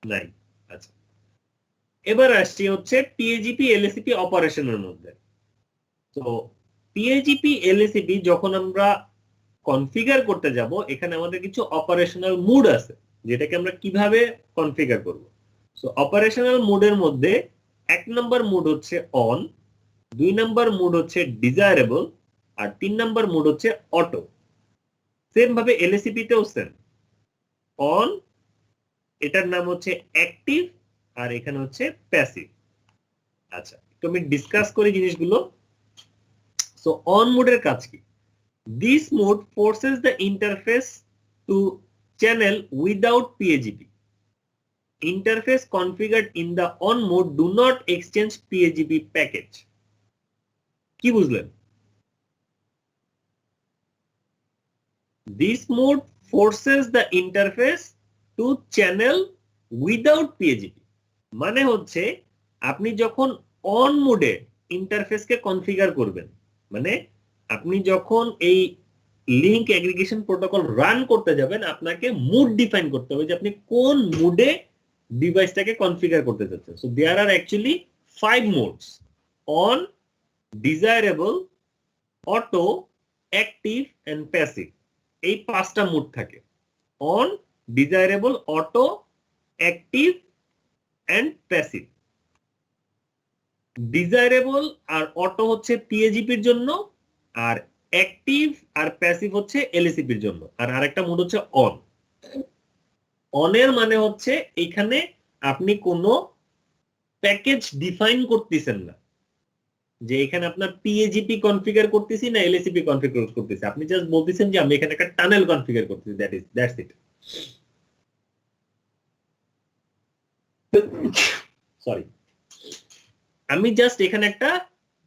Speaker 1: নাই। আচ্ছা, এবার আসছি হচ্ছে পিএজিপি এলএসিপি অপারেশনের মধ্যে। তো পিএজিপি এলএসিপি যখন আমরা কনফিগার করতে যাব, এখানে আমাদের কিছু অপারেশনাল মুড আছে, যেটাকে আমরা কিভাবে কনফিগার করব। সো অপারেশনাল মুডের মধ্যে 1 নম্বর মুড হচ্ছে অন, 2 নম্বর মুড হচ্ছে ডিজায়ারেবল, আর 3 নম্বর মুড হচ্ছে অটো। সেম ভাবে এলএসিপি তেও সেম, অন, এটার নাম হচ্ছে অ্যাক্টিভ, আর এখানে হচ্ছে প্যাসিভ। আচ্ছা, তো আমি ডিসকাস করি জিনিসগুলো। সো অন মোডের কাজ কি? This mode forces the interface to channel without PAGP. Interface configured in the on mode do not exchange PAGP package. কি বুঝলেন? This mode forces the interface to channel without PAGP. মানে হচ্ছে আপনি যখন on মোডে ইন্টারফেসকে কনফিগার করবেন, মানে আপনি যখন এই লিংক এগ্রিগেশন প্রোটোকল রান করতে যাবেন, আপনাকে মুড ডিফাইন করতে হবে যে আপনি কোন মুডে ডিভাইসটাকে কনফিগার করতে যাচ্ছেন। So there are actually 5 modes: on, desirable, auto, active and passive. এই 5টা মুড থাকে: on, desirable, auto, active and passive. Desirable আর অটো হচ্ছে পিএজিপির জন্য, আর অ্যাক্টিভ আর প্যাসিভ হচ্ছে এলএসিপির জন্য, আর আরেকটা মোড হচ্ছে অন। অনের মানে হচ্ছে এখানে আপনি কোনো প্যাকেজ ডিফাইন করতেছেন না, যে এখানে আপনার পিএজিপি কনফিগার করতেছি না এলএসিপি কনফিগার করতেছি, আপনি জাস্ট বলতেছেন যে আমি এখানে একটা টানেল কনফিগার করতেছি, দ্যাটস ইট। সরি, আমি জাস্ট এখানে একটা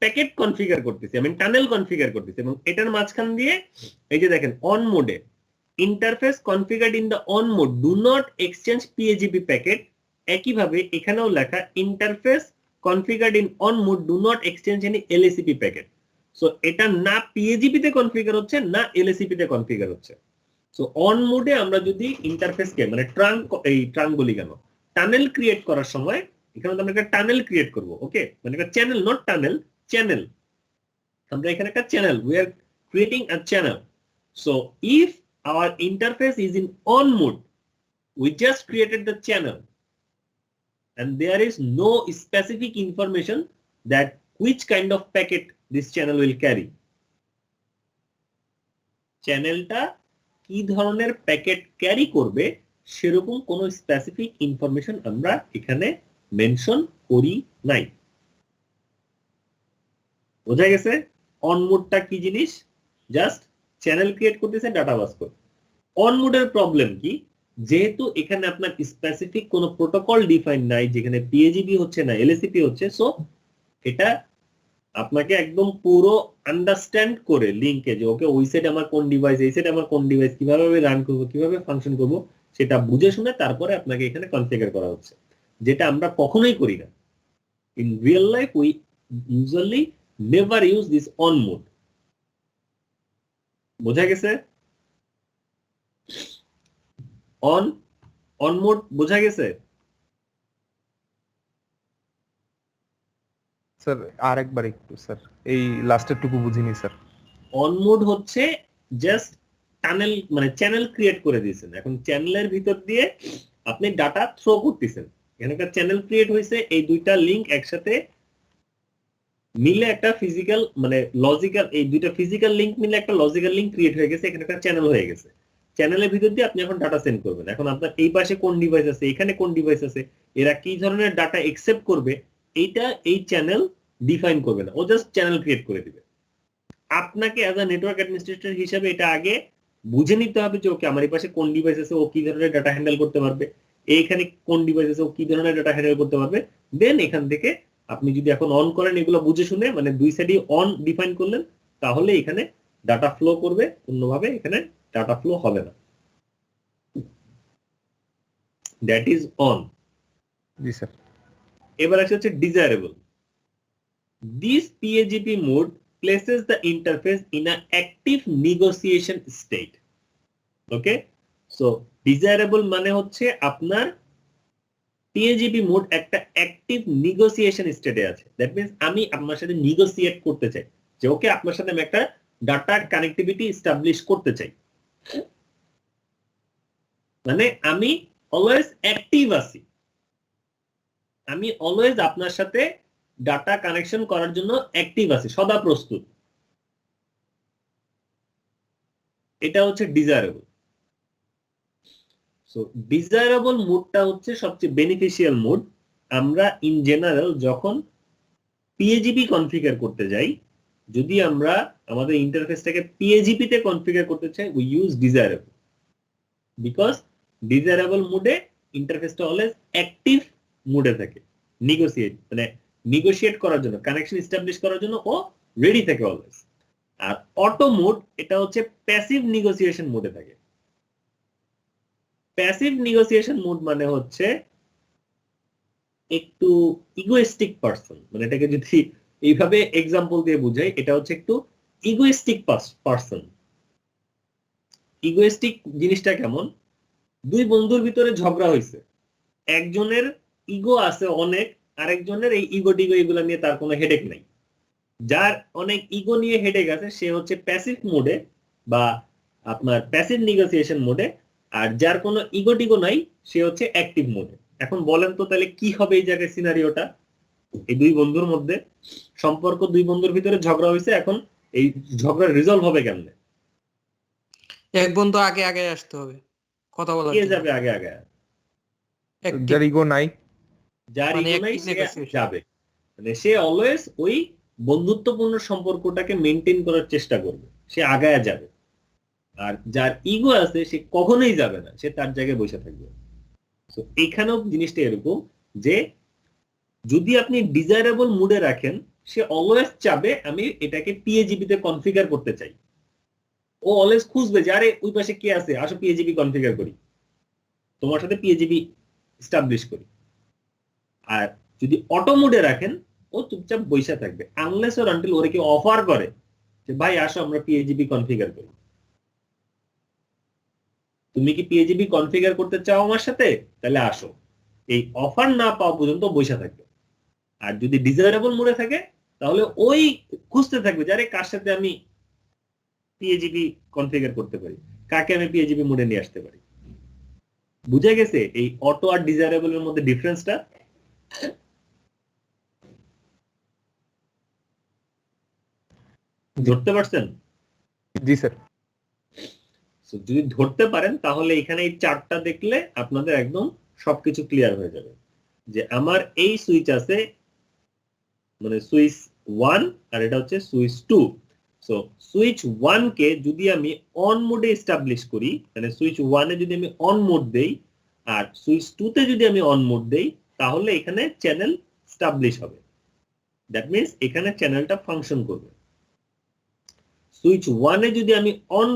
Speaker 1: প্যাকেট কনফিগার করতেছি, আমি টানেল কনফিগার করতেছি, এবং এটার মাঝখান দিয়ে এই যে দেখেন অন মোডে interface configured in the on mode do not exchange PAGP packet. একইভাবে এখানেও লেখা interface configured in on mode do not exchange any LACP packet. So এটা না পিএজিপি তে কনফিগার হচ্ছে, না এলএসিপি তে কনফিগার হচ্ছে। সো অন মোডে আমরা যদি ইন্টারফেসকে মানে ট্রাঙ্ক বলি কেন, টানেল ক্রিয়েট করার সময় এখানে আমরা একটা টানেল ক্রিয়েট করব, ওকে, মানে একটা চ্যানেল, নট টানেল, চ্যানেল। আমরা এখানে একটা channel, we are creating a channel. So if our interface is in on mode, we just created the channel and there is no specific information that which kind of packet this channel will carry. চ্যানেলটা কি ধরনের packet carry করবে সেরকম কোনো specific information আমরা এখানে mention করি নাই। বোঝা গেছে অন মোডটা কি জিনিস? জাস্ট চ্যানেল ক্রিয়েট করতেছে, ডাটা বাস করে। অন মোডের প্রবলেম কি? যেহেতু এখানে আপনার স্পেসিফিক কোনো প্রোটোকল ডিফাইন নাই, যেখানে পিএজিপি হচ্ছে না এলএসিপি হচ্ছে, সো এটা আপনাকে একদম পুরো আন্ডারস্ট্যান্ড করে লিংকে যে ওকে ওই সাইড আমার কোন ডিভাইস, এই সাইড আমার কোন ডিভাইস, কিভাবে আমি রান করবো, কিভাবে ফাংশন করবো, সেটা বুঝে শুনে তারপরে আপনাকে এখানে কনফিগার করা হচ্ছে, যেটা আমরা কখনোই করি না। In real life we usually never use this on mode. বোঝা গেছে? অন মোড বোঝা গেছে?
Speaker 3: স্যার আরেকবার একটু স্যার, এই লাস্টের টুকু বুঝিনি স্যার।
Speaker 1: অন মোড হচ্ছে জাস্ট টানেল, মানে চ্যানেল ক্রিয়েট করে দিয়েছেন, এখন চ্যানেলের ভিতর দিয়ে আপনি ডাটা থ্রো করতেছেন। এখানে একটা চ্যানেল ক্রিয়েট হয়েছে, এই দুইটা লিংক একসাথে মিলে একটা ফিজিক্যাল মানে লজিক্যাল, এই দুইটা ফিজিক্যাল লিংক মিলে একটা লজিক্যাল লিংক ক্রিয়েট হয়ে গেছে, এখানে একটা চ্যানেল হয়ে গেছে। চ্যানেলের ভিতর দিয়ে আপনি এখন ডাটা সেন্ড করবেন। এখন আপনার এই পাশে কোন ডিভাইস আছে, এখানে কোন ডিভাইস আছে, এরা কি ধরনের ডাটা একসেপ্ট করবে, এইটা এই চ্যানেল ডিফাইন করবে না, ও জাস্ট চ্যানেল ক্রিয়েট করে দিবে। আপনাকে অ্যাজ আ নেটওয়ার্ক অ্যাডমিনিস্ট্রেটর হিসেবে এটা আগে বুঝে নিতে হবে যে ওকে আমার এই পাশে কোন ডিভাইস আছে, ও কি ধরনের ডাটা হ্যান্ডেল করতে পারবে, এইখানে কোন ডিভাইস আছে, ও কি ধরনের ডাটা হ্যান্ডেল করতে পারবে। দেন এখান থেকে আপনি যদি এখন অন করেন, এগুলো বুঝে শুনে, মানে দুই সাইডে অন ডিফাইন করলেন, তাহলে এখানে ডাটা ফ্লো করবে, অন্যভাবে এখানে ডাটা ফ্লো হবে না। That is on.
Speaker 3: জি স্যার।
Speaker 1: এবার আসে হচ্ছে desirable. This PAGP mode places the interface in an active negotiation state. Okay, so desirable মানে হচ্ছে আপনার PAGP মোড একটা অ্যাক্টিভ নেগোসিয়েশন স্টেটে আছে। দ্যাট মিন্স আমি আপনার সাথে নেগোসিয়েট করতে চাই যে ওকে আপনার সাথে আমি একটা ডাটা কানেক্টিভিটি এস্টাবলিশ করতে চাই, মানে আমি অলওয়েজ অ্যাক্টিভ আছি, আমি অলওয়েজ আপনার সাথে ডাটা কানেকশন করার জন্য অ্যাক্টিভ আছি, সদা প্রস্তুত। এটা হচ্ছে ডিজায়ারেবল। সো ডিজায়ারেবল মোডটা হচ্ছে সবচেয়ে বেনিফিশিয়াল মোড। আমরা ইন জেনারেল যখন পিএজিপি কনফিগার করতে যাই, যদি আমরা আমাদের ইন্টারফেসটাকে পিএজিপি তে কনফিগার করতে চাই, we use desirable, because desirable মোডে ইন্টারফেসটা অলওয়েজ অ্যাক্টিভ মোডে থাকে, নেগোশিয়েট করার জন্য, কানেকশন এস্টাবলিশ করার জন্য ও রেডি থাকে অলওয়েজ। আর অটো মোড এটা হচ্ছে প্যাসিভ নেগোসিয়েশন মোডে থাকে। প্যাসিভ নেগোসিয়েশন মোড মানে হচ্ছে একটু ইগোইস্টিক পারসন, মানে এটাকে যদি এইভাবে এক্সাম্পল দিয়ে বুঝাই, এটা হচ্ছে একটু ইগোইস্টিক পারসন। ইগোইস্টিক জিনিসটা কেমন? দুই বন্ধুর ভিতরে ঝগড়া হয়েছে, একজনের ইগো আছে অনেক, আরেকজনের এই ইগো টিগো এগুলো নিয়ে তার কোনো হেডেক নাই। যার অনেক ইগো নিয়ে হেডেক আছে সে হচ্ছে প্যাসিভ মোডে বা আপনার প্যাসিভ নেগোসিয়েশন মোডে, আর যার কোনো ইগো টিগো নাই সে হচ্ছে অ্যাক্টিভ মোডে। এখন বলেন তো তাহলে কি হবে এই জায়গায় সিনারিওটা? এই দুই বন্ধুর মধ্যে সম্পর্ক, দুই বন্ধুর ভিতরে ঝগড়া হয়েছে, এখন এই ঝগড়া রিজলভ হবে কেমনে?
Speaker 5: এক বন্ধু আগে আগে আসতে হবে কথা বলার
Speaker 1: কে
Speaker 5: জন্য।
Speaker 1: যাবে আগে আগে?
Speaker 5: Active,
Speaker 3: যার ইগো নাই,
Speaker 1: যার
Speaker 5: মানে
Speaker 1: ইগো নাই
Speaker 5: active
Speaker 1: সে
Speaker 5: negotiation।
Speaker 1: যাবে, মানে সে অলওয়েজ ওই বন্ধুত্বপূর্ণ সম্পর্কটাকে মেনটেন করার চেষ্টা করবে, সে আগায়া যাবে। আর যার ইগো আছে সে কখনোই যাবে না, সে তার জায়গায় বসে থাকবে। তো এখানেও জিনিসটা এরকম যে যদি আপনি ডিজায়ারেবল মুডে রাখেন, সে অলওয়েজ চাবে আমি এটাকে পিএজিপি তে কনফিগার করতে চাই। ও অলওয়েজ খুঁজবে যে আরে ওই পাশে কে আছে, আসো পিএজিপি কনফিগার করি, তোমার সাথে পিএজিপি এস্টাবলিশ করি। আর যদি অটো মুডে রাখেন, ও চুপচাপ বসে থাকবে আনলেস অর আনটিল ওরে কেউ অফার করে যে ভাই আসো আমরা পিএজিপি কনফিগার করি। তুমি কি পিএজিপি কনফিগার করতে চাও আমার সাথে? তাহলে আসো। এই অফার না পাওয়া পর্যন্ত বসে থাকবে। আর যদি ডিজায়ারেবল মোডে থাকে তাহলে ওই খুঁজতে থাকবে যে আরে কার সাথে আমি পিএজিপি কনফিগার করতে পারি, কাকে আমি পিএজিপি মোডে নিয়ে আসতে পারি। বুঝে গেছে এই অটো আর ডিজায়ারেবল এর মধ্যে ডিফারেন্সটা? ধরতে পারছেন?
Speaker 3: জি স্যার।
Speaker 1: So, যদি ধরতে পারেন তাহলে এখানে এই চার্টটা দেখলে আপনাদের একদম সবকিছু ক্লিয়ার হয়ে যাবে যে আমার এই সুইচ আছে, মানে সুইচ 1 আর এটা হচ্ছে সুইচ 2। সো সুইচ 1 কে যদি আমি অন মোডে এস্টাবলিশ করি, মানে সুইচ 1 এ যদি আমি অন মোড দেই আর সুইচ 2 তে যদি আমি অন মোড দেই, তাহলে এখানে চ্যানেল এস্টাবলিশ হবে। দ্যাট মিন্স এখানে চ্যানেলটা ফাংশন করবে। সুইচ 1 এ যদি আমি অন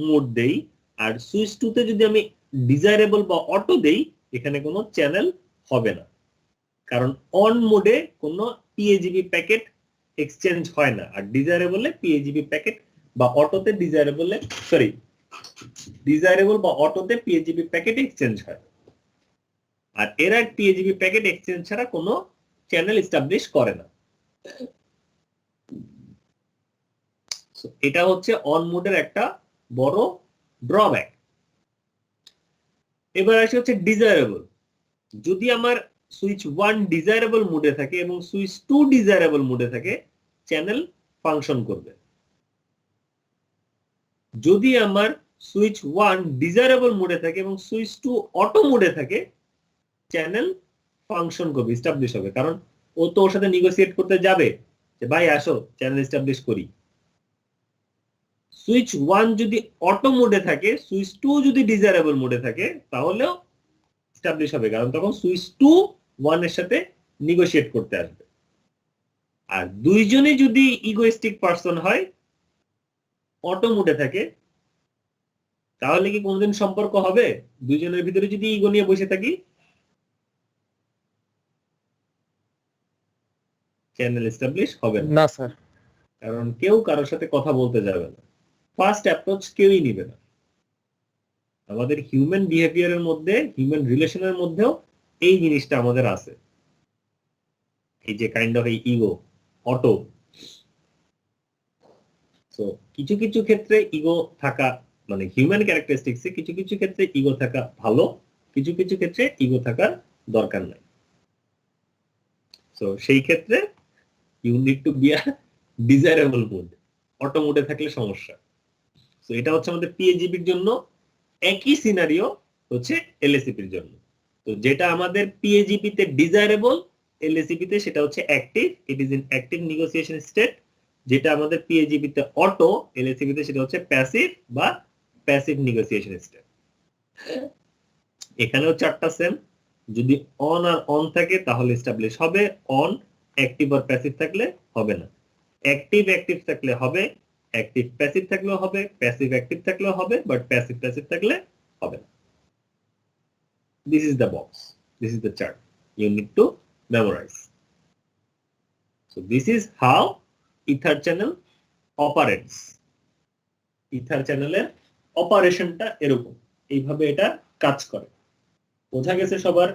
Speaker 1: মোড দেই আর সুইচ 2 তে যদি আমি ডিজায়ারেবল বা অটো দেই, এখানে কোনো চ্যানেল হবে না, কারণ অন মোডে কোনো পিএজিপি প্যাকেট এক্সচেঞ্জ হয় না, আর ডিজায়ারেবলে পিএজিপি প্যাকেট বা অটোতে ডিজায়ারেবল বা অটোতে পিএজিপি প্যাকেট এক্সচেঞ্জ হয়। আর এরা পিএজিপি প্যাকেট এক্সচেঞ্জ ছাড়া কোনো চ্যানেল এস্টাবলিশ করে না। এটা হচ্ছে অন মোডের একটা বড় ড্রব্যাক। এবার আসে হচ্ছে ডিজায়ারেবল। যদি আমার সুইচ 1 ডিজায়ারেবল মোডে থাকে এবং সুইচ 2 ডিজায়ারেবল মোডে থাকে, চ্যানেল ফাংশন করবে। যদি আমার সুইচ 1 ডিজায়ারেবল মোডে থাকে এবং সুইচ 2 অটো মোডে থাকে, চ্যানেল ফাংশন করবে, এস্টাবলিশ হবে। কারণ ও তো ওর সাথে নেগোসিয়েট করতে যাবে যে ভাই আসো চ্যানেল এস্টাবলিশ করি। সুইচ 1 যদি অটো মোডে থাকে, সুইচ 2 যদি ডিজায়ারেবল মোডে থাকে, তাহলেও এস্টাবলিশ হবে, কারণ তখন সুইচ 2 1 এর সাথে নেগোসিয়েট করতে আসবে। আর দুইজনই যদি ইগোইস্টিক পারসন হয়, অটো মোডে থাকে, তাহলে কি কোনদিন সম্পর্ক হবে? দুইজনের ভিতরে যদি ইগো নিয়ে বসে থাকি, চ্যানেল এস্টাবলিশ হবে না।
Speaker 3: না স্যার।
Speaker 1: কারণ কেউ কারোর সাথে কথা বলতে যাবে না, ফার্স্ট অ্যাপ্রোচ কেউই নিবে না। আমাদের হিউম্যান বিহেভিয়ারের মধ্যে, হিউম্যান রিলেশনের মধ্যেও এই জিনিসটা আমাদের আছে, এই যে কাইন্ড অফ এই ইগো, অটো। তো কিছু কিছু ক্ষেত্রে ইগো থাকা মানে হিউম্যান ক্যারেক্টারিস্টিক্সে কিছু কিছু ক্ষেত্রে ইগো থাকা ভালো, কিছু কিছু ক্ষেত্রে ইগো থাকার দরকার নাই। তো সেই ক্ষেত্রে you need to be a desirable mode. Auto মুডে থাকলে সমস্যা। তো এটা হচ্ছে আমাদের পিএজিপির জন্য, একই সিনারিও হচ্ছে এলএসিপির জন্য। তো যেটা আমাদের পিএজিপি তে ডিজায়ারেবল, এলএসিপি তে সেটা হচ্ছে active, it is in active negotiation state. যেটা আমাদের পিএজিপি তে অটো, এলএসিপি তে সেটা হচ্ছে প্যাসিভ বা প্যাসিভ নেগোসিয়েশন স্টেট। এখানেও চারটা সেম, যদি অন আর অন থাকে তাহলে এস্টাবলিশ হবে, অন অ্যাক্টিভ আর প্যাসিভ থাকলে হবে না। অ্যাক্টিভ অ্যাক্টিভ থাকলে হবে, অ্যাক্টিভ প্যাসিভ থাকলেও হবে, প্যাসিভ অ্যাক্টিভ থাকলেও হবে, বাট প্যাসিভ প্যাসিভ থাকলে হবে না। This is the box, this is the chart you need to memorize. So this is how ether channel operates. Ether চ্যানেলের অপারেশনটা এরকম, এইভাবে এটা কাজ করে। বোঝা গেছে সবার?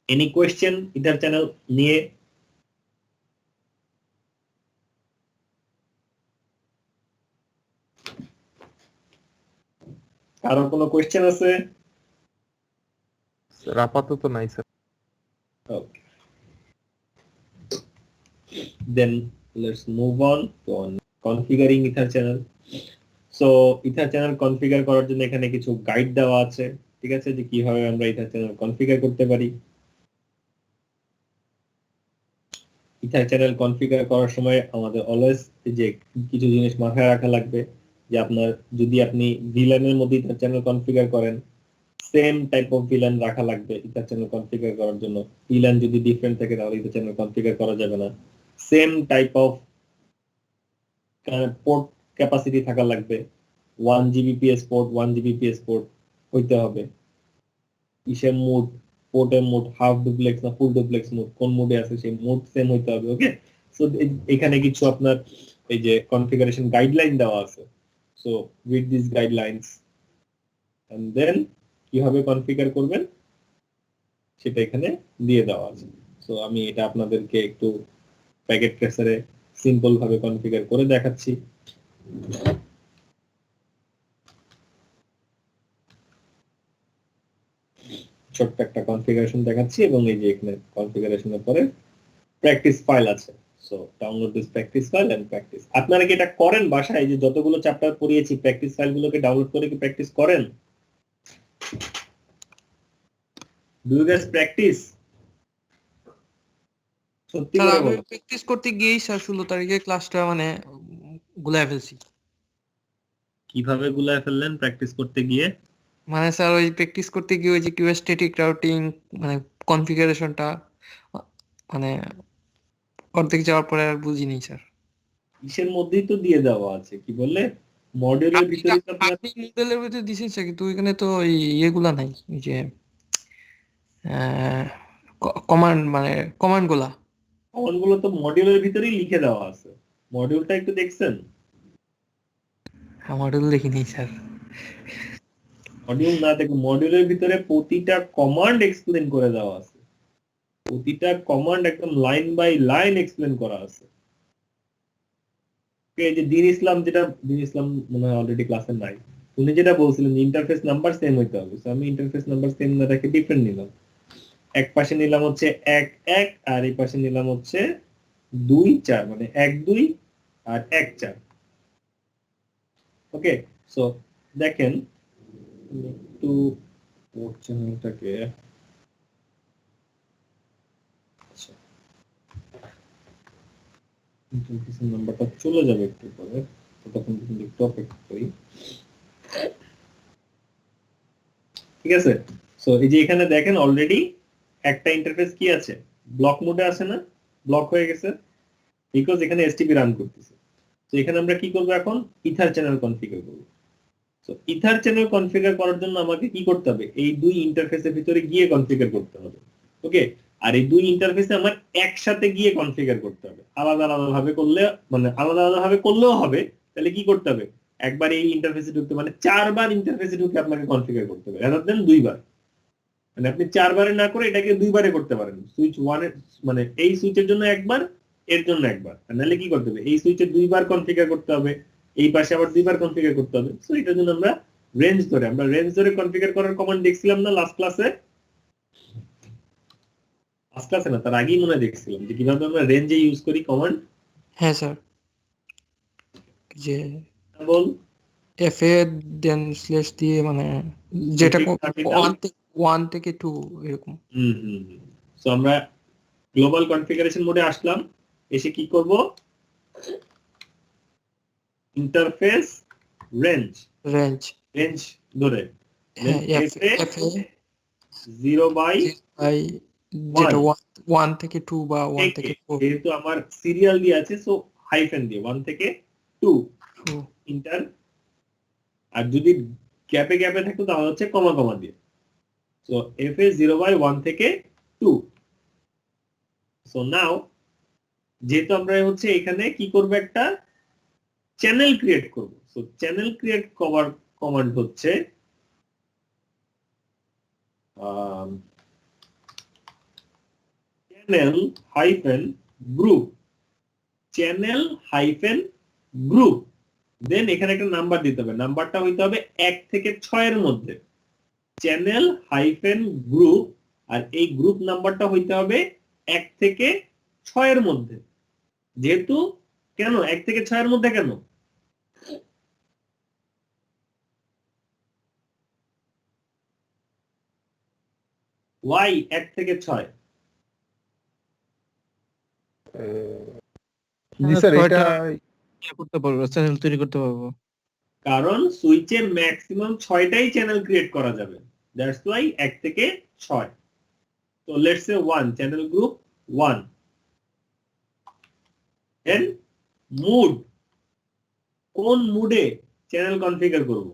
Speaker 1: এনি কোয়েশ্চেন ইথার চ্যানেল নিয়ে? কারো কোনো কোয়েশ্চেন আছে?
Speaker 3: স্যার আপাতত নাই sir.
Speaker 1: Okay. Then let's move on to configuring Ether channel. So Ether channel configure করার জন্য এখানে কিছু গাইড দেওয়া আছে, ঠিক আছে, যে কিভাবে আমরা Ether channel configure করতে পারি। Ether channel configure করার সময় আমাদের অলওয়েজ যে কিছু জিনিস মাথায় রাখা লাগবে, যে আপনার যদি আপনি ভিলানের মধ্যে Ether channel configure করেন, সেম টাইপ অফ ভিলান রাখা লাগবে ইথার চ্যানেল কনফিগার করার জন্য। ভিলান যদি ডিফারেন্ট থাকে তাহলে ইথার চ্যানেল কনফিগার করা যাবে না। Same type of port capacity থাকা লাগবে, 1 Gbps পোর্ট 1 Gbps পোর্ট হইতে হবে। ইসের মোড, পোর্টের মোড হাফ ডুপ্লেক্স না ফুল ডুপ্লেক্স মোড, কোন মোডে আছে সেই মোড সেম হইতে হবে। ওকে, সো এখানে কিছু আপনার এই যে কনফিগারেশন গাইডলাইন দেওয়া আছে। So with this guidelines and then কিভাবে কনফিগার করবেন সেটা এখানে দিয়ে দেওয়া আছে। সো আমি এটা আপনাদেরকে একটু প্যাকেট ট্রেসারে সিম্পল ভাবে কনফিগার করে দেখাচ্ছি। ছোট্ট একটা কনফিগারেশন দেখাচ্ছি এবং এই যে এখানে কনফিগারেশনের পরে প্র্যাকটিস ফাইল আছে। So download this practice file and practice. আপনারা কি এটা করেন বাসায়? যে যতগুলো চ্যাপ্টার পড়িয়েছি প্র্যাকটিস ফাইলগুলোকে ডাউনলোড করে কি প্র্যাকটিস করেন? Do you guys practice? সত্যি
Speaker 5: স্যার
Speaker 1: করে
Speaker 5: আমি
Speaker 1: বলো।
Speaker 5: প্র্যাকটিস করতে গিয়েই স্যার 16 তারিখে ক্লাসটা মানে গুলায় ফেলছি।
Speaker 1: কিভাবে গুলায় ফেললেন প্র্যাকটিস করতে গিয়ে?
Speaker 5: মানে স্যার ওই প্র্যাকটিস করতে গিয়ে ওই যে কিউ স্ট্যাটিক রাউটিং মানে কনফিগারেশনটা মানে অর্ধেক যাওয়ার পরে আর বুঝিনি স্যার।
Speaker 1: কিসের মধ্যেই তো দিয়ে দেওয়া আছে, কি বললে মডিউলের ভিতরে তো আপনার
Speaker 5: আপনি মডেলের ভিতরে দিছেন স্যার, কিন্তু ওইখানে তো ওই ইয়েগুলা নাই, ওই যে কমান্ড মানে কমান্ডগুলা।
Speaker 1: কমান্ডগুলো তো মডিউলের ভিতরেই লিখে দেওয়া আছে। মডিউলটা একটু দেখছেন?
Speaker 5: মডেল দেখিনি স্যার।
Speaker 1: মডিউল না দেখুন, মডিউলের ভিতরে প্রতিটা কমান্ড এক্সপ্লেন করে দেওয়া আছে। প্রতিটা কমান্ড একদম লাইন বাই লাইন এক্সপ্লেন করা আছে। এই যে দিন ইসলাম, যেটা দিন ইসলাম মনে হয় অলরেডি ক্লাসে নাই, উনি যেটা বলছিলেন ইন্টারফেস নাম্বার সেম হইতে হবে। আমি ইন্টারফেস নাম্বার সেম না রেখে ডিফারেন্ট নিলাম। এক পাশে নিলাম হচ্ছে 1 1 আর এই পাশে নিলাম হচ্ছে 2 4, মানে 1 2 আর 1 4। ওকে, সো দেখেন একটু পোর্ট চ্যানেলটাকে নাম্বারটা চলে যাবে একটু পরে, ততক্ষণ কিন্তু একটু অপেক্ষা করি। ঠিক আছে, সো এই যে এখানে দেখেন অলরেডি একটা ইন্টারফেস কি আছে, ব্লক মোডে আছে না, ব্লক হয়ে গেছে বিকজ এখানে এসটিপি রান করতেছে। তো এখানে আমরা কি করব, এখন ইথার চ্যানেল কনফিগার করব। তো ইথার চ্যানেল কনফিগার করার জন্য আমাকে কি করতে হবে, এই দুই ইন্টারফেসের ভিতরে গিয়ে কনফিগার করতে হবে। ওকে, আর এই দুই ইন্টারফেসে আমার একসাথে গিয়ে কনফিগার করতে হবে, আলাদা আলাদা ভাবে করলে মানে আলাদা আলাদা ভাবে করলেও হবে। তাহলে কি করতে হবে, একবার এই ইন্টারফেসে ঢুকতে মানে 4 বার ইন্টারফেসে ঢুকে আপনাকে কনফিগার করতে হবে, রাদার দেন 2 বার। মানে আপনি 4 বারে না করে এটাকে 2 বারে করতে পারেন। সুইচ 1 এর মানে এই সুইচের জন্য একবার, এর জন্য একবার। আর নাহলে কি করতে হবে, এই সুইচে 2 বার কনফিগার করতে হবে, এই পাশে আবার 2 বার কনফিগার করতে হবে। সো এটার জন্য আমরা রেঞ্জ ধরে কনফিগার করার কমান্ড দেখছিলাম না লাস্ট ক্লাসে না, তার আগেই মনে হয় দেখছিলাম যে কিভাবে আমরা রেঞ্জে ইউজ করি কমান্ড।
Speaker 5: হ্যাঁ স্যার, যে
Speaker 1: বল
Speaker 5: এফএ দেন স্ল্যাশ দিয়ে মানে যেটা
Speaker 1: Vertical.
Speaker 5: 1 থেকে 2 এরকম।
Speaker 1: সো আমরা গ্লোবাল কনফিগারেশন মোডে আসলাম, এসে কি করব, ইন্টারফেস রেঞ্জ
Speaker 5: রেঞ্জ
Speaker 1: ধরে
Speaker 5: হ্যাঁ এফএ
Speaker 1: 0/1
Speaker 5: যেটা 1 থেকে 2 বা 1 থেকে 4
Speaker 1: যেহেতু আমার সিরিয়াল দিয়ে আছে সো হাইফেন দিয়ে 1 থেকে 2 ইন্টার, আর যদি গ্যাপে গ্যাপে থাকতো তাহলে হচ্ছে কমা কমা দিয়ে। সো এফএ 0/1 থেকে 2। সো নাও যেহেতু আমরা হচ্ছে এখানে কি করব, একটা চ্যানেল ক্রিয়েট করব। সো চ্যানেল ক্রিয়েট করার কমান্ড হচ্ছে চ্যানেল হাইফেন গ্রুপ, দেন এখানে একটা নাম্বার দিতে হবে, নাম্বারটা হইতে হবে 1 থেকে 6 এর মধ্যে। চ্যানেল হাইফেন গ্রুপ, আর এই গ্রুপ নাম্বারটা হইতে হবে 1 থেকে 6 এর মধ্যে। যেহেতু কেন 1 থেকে 6 এর মধ্যে, কেন ওয়াই 1 থেকে 6?
Speaker 3: জি স্যার, এটা
Speaker 7: করতে পারবো, চ্যানেল তৈরি করতে পারবো।
Speaker 1: কারণ সুইচে ম্যাক্সিমাম 6টাই চ্যানেল ক্রিয়েট করা যাবে, দ্যাটস ওয়াই 1 থেকে 6। তো let's say 1 channel group 1, then mode, কোন মুডে চ্যানেল কনফিগার করব।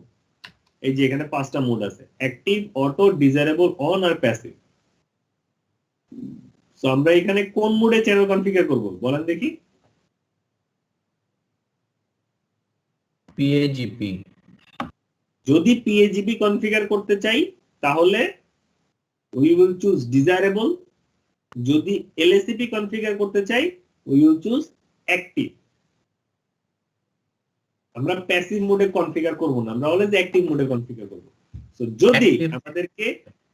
Speaker 1: এই যে এখানে 5টা মুড আছে, অ্যাক্টিভ, অটো, ডিজারেবল, অন আর প্যাসিভ। সো আমরা এখানে কোন মুডে চ্যানেল কনফিগার করব বলেন দেখি।
Speaker 4: পিএজিপি।
Speaker 1: যদি পিএজিপি কনফিগার করতে চাই তাহলে we will choose desirable, যদি এলএসিপি কনফিগার করতে চাই we will choose active। আমরা প্যাসিভ মোডে কনফিগার করব না, আমরা অলওয়েজ অ্যাক্টিভ মোডে কনফিগার করব। সো যদি আমাদেরকে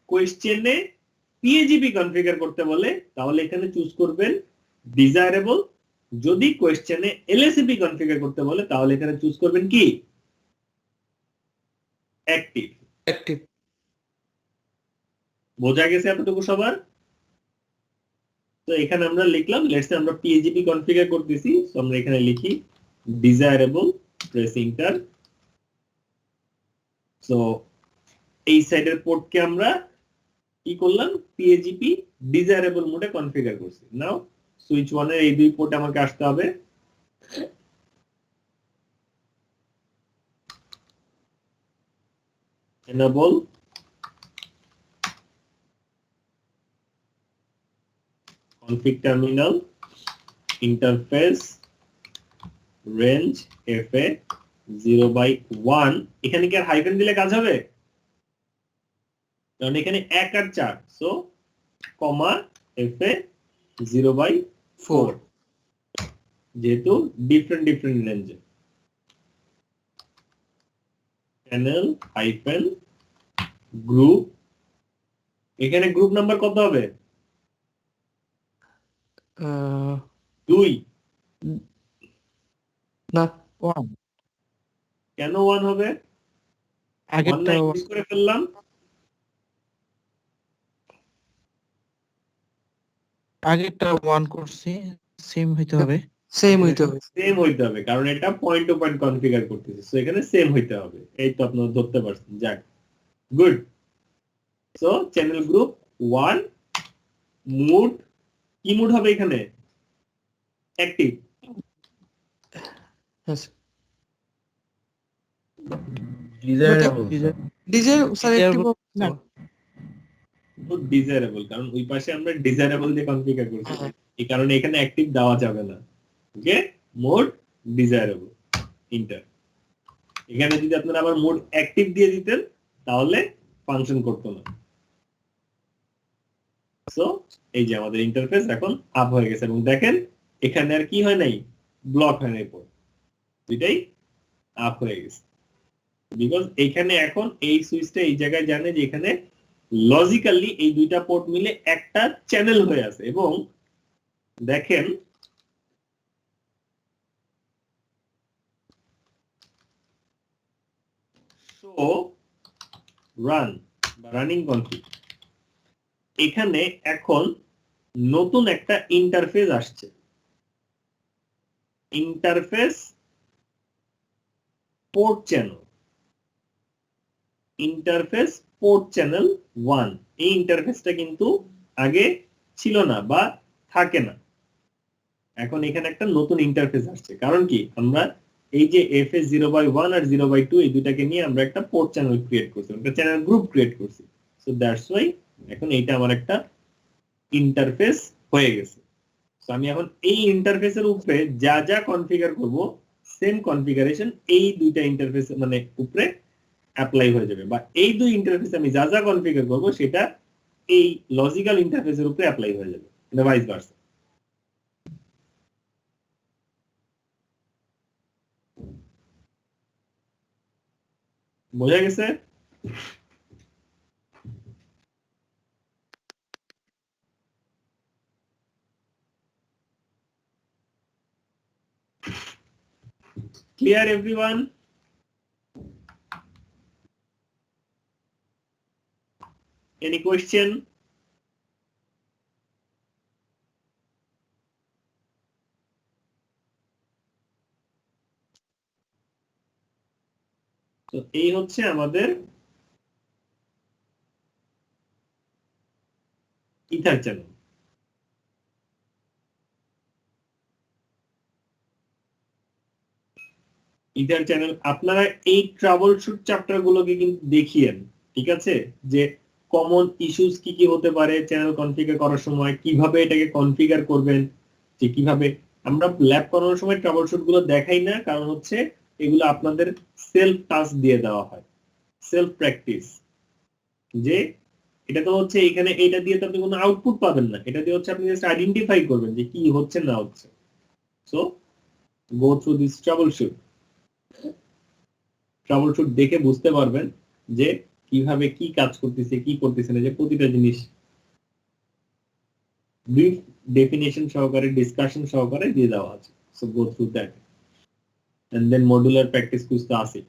Speaker 1: কোয়েশ্চেনে পিএজিপি কনফিগার করতে বলে তাহলে এখানে চুজ করবেন ডিজায়ারেবল, যদি কোয়েশ্চেনে এলএসিপি কনফিগার করতে বলে তাহলে এখানে চুজ করবেন কি, অ্যাক্টিভ। বোঝা গেছে এতটুকু সবার? তো এখানে আমরা লিখলাম, লেটস সে আমরা পিএজিপি কনফিগার করতেছি, সো আমরা এখানে লিখি ডিজায়ারেবল, প্রেস এন্টার। সো এই সাইডের পোর্টকে আমরা কি করলাম, পিএজিপি ডিজায়ারেবল মোডে কনফিগার করছি। নাও সুইচ 1 এর এই দুই পোর্ট আমাকে আসতে হবে, enable config terminal interface range fa 0/1। এখানে কি আর হাইফেন দিলে কাজ হবে, কারণ এখানে 1 আর 4, সো কমা fa 0/4, যেহেতু ডিফারেন্ট রেঞ্জে। চ্যানেল হাইফেন গ্রুপ, এখানে গ্রুপ নাম্বার কত হবে, 2
Speaker 5: না
Speaker 1: কেন কেন 1 হবে? 1
Speaker 7: আগেরটা
Speaker 1: না ইংলিশ করে ফেললাম।
Speaker 7: আগেরটা 1 করছি, সেম হইতে হবে।
Speaker 5: সেম হইতে হবে।
Speaker 1: সেম হইতে হবে কারণ এটা পয়েন্ট টু পয়েন্ট কনফিগার করতেছে, সো এখানে সেম হইতে হবে। এই তো আপনারা ধরতে পারছেন। যাক, good. So channel group 1 mode, কি মুড হবে এখানে? অ্যাক্টিভ।
Speaker 4: ডিজায়ারেবল
Speaker 5: ডিজে স্যার একটু
Speaker 7: না।
Speaker 1: ডিজায়ারেবল, কারণ ওই পাশে আমরা ডিজায়ারেবল দিয়ে কনফিগার করছি,
Speaker 5: হ্যাঁ।
Speaker 1: এই কারণে এখানে অ্যাক্টিভ দেওয়া যাবে না। ওকে, মোড ডিজায়ারেবল ইন্টার। এখানে যদি আপনারা আবার মোড অ্যাক্টিভ দিয়ে দিতেন তাহলে ফাংশন করতো না। সো এই যে আমাদের ইন্টারফেস এখন আপ হয়ে গেছে, এবং দেখেন এখানে আর কি হয় নাই, ব্লক হয় নাই, পর দুইটাই আপ হয়ে গেছে। বিকজ এখানে এখন এই সুইচটা এই জায়গায় জানে যে এখানে লজিক্যালি এই দুইটা পোর্ট মিলে একটা চ্যানেল হয়ে আছে, এবং দেখেন শো রান বা রানিং কনফিগ, এখানে এখন নতুন একটা ইন্টারফেস আসছে। Interface port channel, interface port channel 1, এই ইন্টারফেসটা কিন্তু আগে ছিল না বা থাকে না। এখন এখানে একটা নতুন ইন্টারফেস আসছে, কারণ কি আমরা এই যে FS 0/1 আর 0/2 এই দুটাকে নিয়ে আমরা একটা পোর্ট চ্যানেল ক্রিয়েট করছি, একটা চ্যানেল গ্রুপ ক্রিয়েট করছি। সো দ্যাটস ওয়াই এখন এইটা আমার একটা ইন্টারফেস হয়ে গেছে। তো আমি এখন এই ইন্টারফেসের উপরে যা যা কনফিগার করব, সেম কনফিগারেশন এই দুইটা ইন্টারফেস মানে উপরে অ্যাপ্লাই হয়ে যাবে, বা এই দুই ইন্টারফেসে আমি যা যা কনফিগার করব সেটা এই লজিক্যাল ইন্টারফেসের উপরে অ্যাপ্লাই হয়ে যাবে, এটা ভাইস ভার্সা। বোঝা গেছে? Clear everyone? Any question? তো এই হচ্ছে আমাদের ইথার চ্যানেল। ইথার চ্যানেল আপনারা এই ট্রাবল শুট চ্যাপ্টার গুলোকে কিন্তু দেখিয়েন, ঠিক আছে, যে কমন ইস্যুস কি কি হতে পারে চ্যানেল কনফিগার করার সময়, কিভাবে এটাকে কনফিগার করবেন, যে কিভাবে আমরা ল্যাব করানোর সময় ট্রাবল শুট গুলো দেখাই না, কারণ হচ্ছে এগুলো আপনাদের সেলফ টাস্ক দিয়ে দেওয়া হয়, সেলফ প্র্যাকটিস। যে এটা তো হচ্ছে এখানে এটা দিয়ে তো আপনি কোনো আউটপুট পাবেন না, এটা দিয়ে হচ্ছে আপনি জাস্ট আইডেন্টিফাই করবেন যে কি হচ্ছে না হচ্ছে। So go through this trouble shoot, trouble shoot দেখে বুঝতে পারবেন যে কিভাবে কি কাজ করতেছে কি করতেছে না, যে প্রতিটা জিনিস ব্রিফ ডেফিনেশন সহকারে ডিসকাশন সহকারে দিয়ে দেওয়া আছে। So go through that and then modular practice কুছ তো আছে।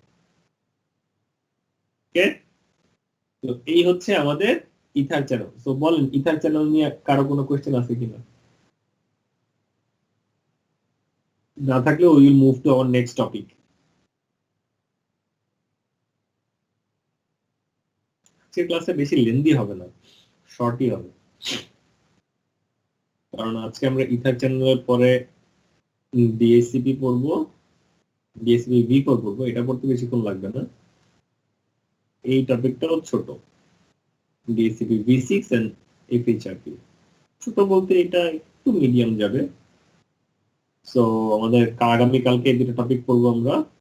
Speaker 1: ওকে, তো এই হচ্ছে আমাদের ইথার চ্যানেল। সো বলেন ইথার চ্যানেল নিয়ে কারো কোনো কোশ্চেন আছে কিনা? না থাকলে we will move to our next topic. আজকের ক্লাসে বেশি লেন্দি হবে না, শর্টই হবে, কারণ আজকে আমরা ইথার চ্যানেলের পরে ডিএসসিপি পড়বো, ডিএসসিপি ভি4 পড়বো। এটা পড়তে বেশিক্ষণ লাগবে না, এই টপিকটাও ছোট, ডিএসসিপি V6 এন্ড FHRP। ছোট বলতে এটা একটু মিডিয়াম যাবে। সো আমাদের আগামী কালকে এই দুটো টপিক পড়বো আমরা।